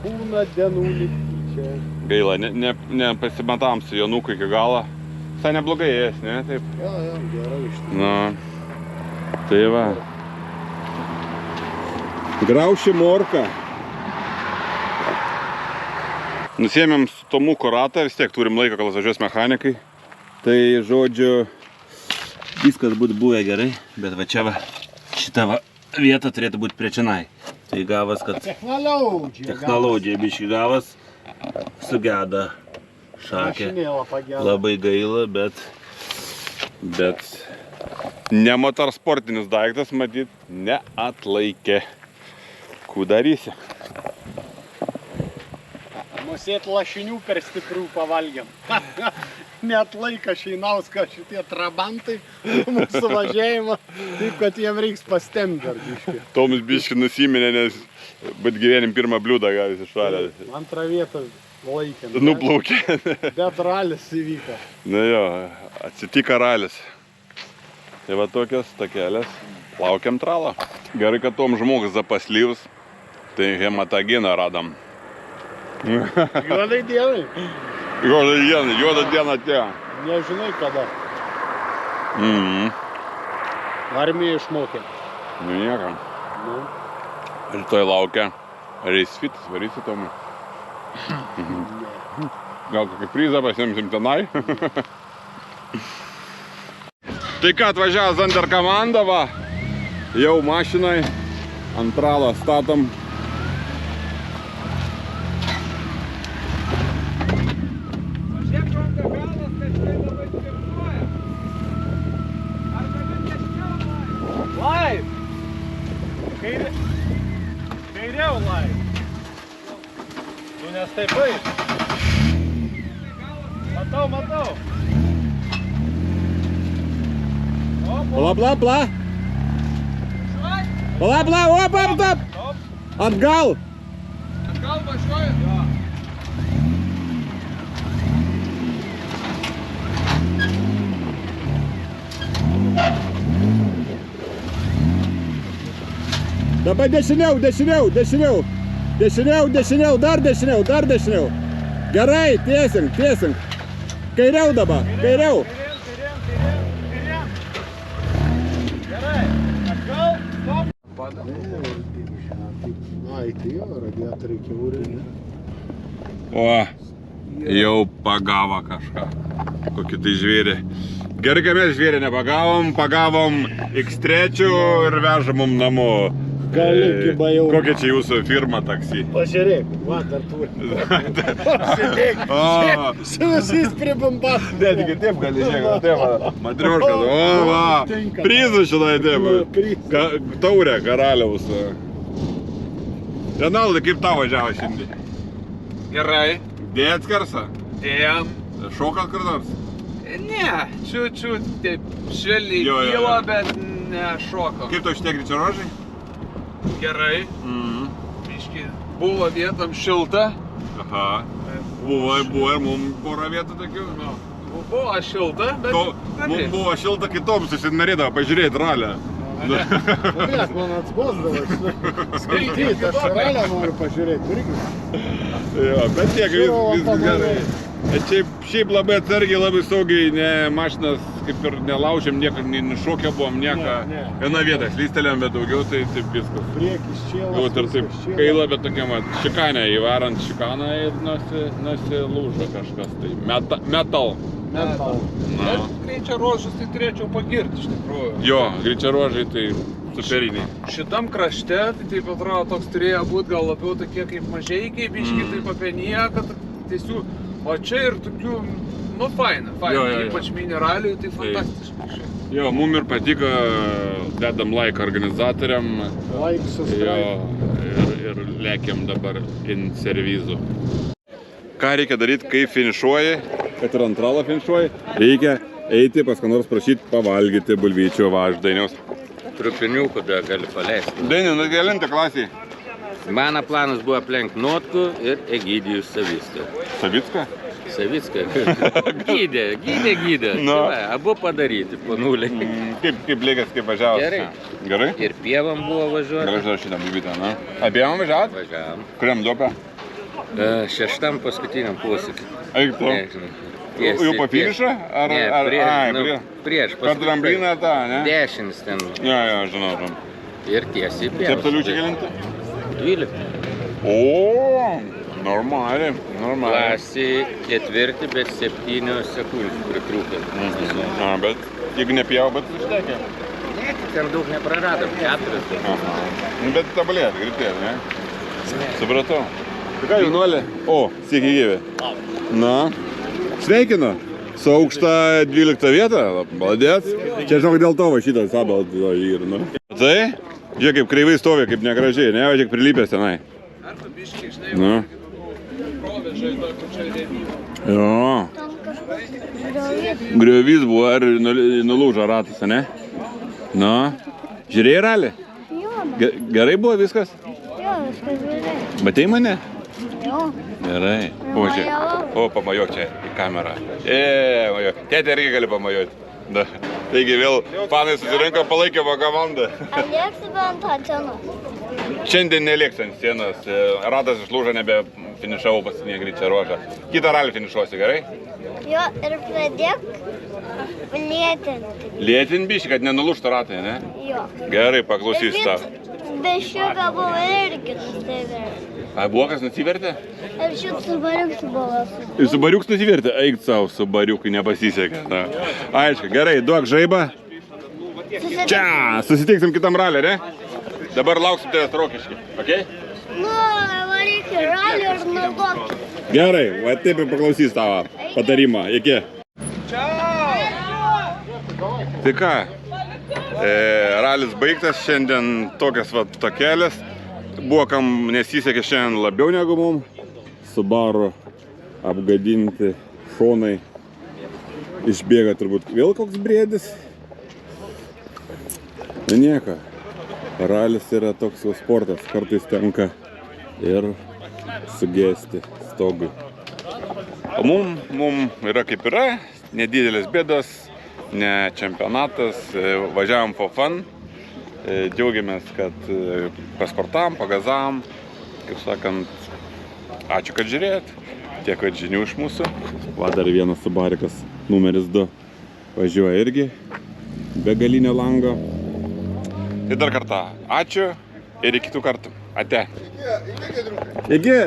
Būna dienų likti. Gaila, nepasimatam su Jonuku iki galo. Visai neblogai ės, ne? Taip. Jo, gerai iš tai. Nu, tai va. Grauši morką. Nusiėmėm su Tomuko ratą, vis tiek turim laiką, kol važiuos mechanikai. Tai, žodžiu, viskas būtų buvę gerai, bet va čia va, šita va vieta turėtų būti prie čionai. Tai gavas, kad technologija biški gavas, sugeda šakė. Labai gaila, bet ne motorsportinis daiktas, matyt, neatlaikė. Kų darysi? Musėt lašinių per stiprių pavalgiam. Net laika Šeinauską šitie trabantai mūsų važiavimą, taip kad jiem reiks pastemti dar biškį. Toms biškį nusiminė, nes bet gyvenim pirmą bliūdą gavęs iš ralio. Antrą vietą laikėm. Nuplaukė. Bet ralis įvyko. Na jo, atsitika ralis. Tai va tokios takelės. Laukiam tralą. Gerai, kad tom žmogus zapaslyvus, tai hemataginą radam. Juodai dienai. Juoda diena atėjo. Nežinai kada. Armija išmokė. Nu niekam. Rytoj laukia reisfitas, varysi Tomui. Gal kokį prizą pasiimsim tenai. Tai ką, atvažiavo Zander komanda, va. Jau mašinai ant tralo statom. Kairiau laip. Tu nes taip eit. Matau. Pala. Pala, op. Atgal. Atgal važiuoju? Jo. Dabar dešiniau, dar dešiniau. Gerai, tiesink. Kairiau dabar, kairiau. Gerai, atgal, stop. Ai, tai jo, radiatoriai kiauri. O, jau pagavo kažką. Kokį tai žvėrį. Gerai, kad mes žvėrį pagavom X3 ir vežam mum namo. Kokia čia jūsų firma taksi? Pažiūrėk, va, dar turi. Sėdėk, su visais pribambat. Ne, tik taip gali žiūrėk, matrioškas, o va, prizas šitai taip, taurė karaliaus. Renaldai, kaip tau važiavo šiandien? Gerai. Dėjat karsą? Dėjom. Šokat kur nors? Ne, čiut, taip, švelniai kyla, bet nešoko. Kaip tau šitie greičio ruožai? Gerai. Biški, buvo vietom šilta. Aha. Buvo ir mums porą vietų tokių. Buvo šilta, bet... Mums buvo šilta kitoms, susinorėdavo pažiūrėti ralę. Žiūrėk, man atsbosdavo. Skaityti, aš ralę noriu pažiūrėti irgi. Jo, bet tiek viskas gerai. Šiaip labai atsargiai, labai saugiai, mašinas kaip ir nelaužėm, nieko, nešokę buvom, nieko. Viena vieta, slystelėm, bet daugiau tai taip viskas. Priekis čėlas. Jau ir taip gaila, bet tokia šikanė, įvarant šikaną ir nusilūžo kažkas. Tai metal. Bet greičio ruožus tai turėčiau pagirti iš tikrųjų. Jo, greičio ruožai tai superiniai. Šitam krašte, tai taip atrodo, toks turėjo būti gal labiau tokie kaip mažeikiai, biškiai taip apie nieką, tiesiog. O čia ir tokių, faina, ypač mineralių, tai fantastiškai. Jo, mum ir patiko, dedam laiką organizatoriam. Like, subscribe. Ir lėkiam dabar in servizų. Ką reikia daryti, kai finišuoji, kad ir antralą finišuoji, reikia eiti pas ką nors prašyti pavalgyti bulvyčio Dainiaus. Trupiniukų dar gali paleisti. Dainiau, kelinta klasė? Mano planas buvo aplenkti Notkų ir Egidijus Savicką. Savicką? Savicką. Gydė. Abu padaryti po nulį. Kaip lėkės, kaip važiavas? Gerai? Ir pievam buvo važiuoti. Gerai, žinau šitą bulvytę, na? A pievam važiavot? Važiavam. Kuriam duopę? 6 paskutiniam posūkį. Eik tu. Jau po finišą? Ne, prieš. Per drambliną tą, ne? 10 ten. Jo, žinau. Ir tiesiai pievas. Taip toliau čia kelinti? 12. O, normaliai. Klasė 4, bet 7 sekundžių pritrūkė. Bet jeigu nepjavo, bet ištekė. Ne, ten daug nepraradom, 4. Bet tabulėt, greitai, ne? Supratau. Tai ką, jaunuolė? O, sveiki gyvi. Na, sveikinu. Su aukšta 12 vieta, baladėt. Čia žinok dėl to va šitas sabalas yra, nu. Tai, žiūrėk, kaip kreivai stovi, kaip negražiai, ne, va, žiūrėk, prilypęs tenai. Nu. Jo. Griovys buvo, ar nulūžo ratas, ne? Nu. Žiūrėjai ralį? Gerai buvo viskas? Jo, viskas gerai. Matei mane? Jo. Gerai. O, žiūrėk. O, pamajok čia į kamerą. Majok. Tėtė irgi gali pamajoti. Taigi vėl fanai susirinko palaikymo komandą. Ar lėksi bent ant scenos? Šiandien nelėksiu ant scenos. Ratas išlūžo, nebe finišavau paskutinį greičio ruožą. Kitą ralį finišuosi, gerai? Jo, ir pradėk lėtinti. Lėtin biškį, kad nenulūžtų ratai, ne? Jo. Gerai, paklausys tau. Be šito buvo irgi nusivertė. A, buvo kas nusivertė? Ir šit Subariuks buvo. Ir Subariuks nusivertė? Eik savo, Subariukui nepasisekė. Aišku, gerai, duok žaibą. Čia, susitiksim kitam ralį, ne? Dabar lauksim tavęs Rokišky, okei? Nu, varyk į ralį ir nuduok. Gerai, va taip ir paklausys tavo patarimą. Iki. Tai ką, ralis baigtas, šiandien tokias va tokelės. Buvo kam nesisekė šiandien labiau negu mum. Subaru apgadinti šonai. Išbėga turbūt vėl koks briedis. Na nieko. Ralis yra toks jau sportas. Kartais tenka ir sugesti stogui. O mum yra kaip yra. Nedidelės bėdos. Ne čempionatas. Važiavom for fun. Džiaugiamės, kad pasportavom, pagazavom, kaip sakant, ačiū, kad žiūrėjot, tiek kad žinių iš mūsų. Va, dar vienas Subarikas numeris 2 važiuoja irgi, be galinio lango. Tai dar kartą ačiū ir iki kitų kartų. Ate. Iki.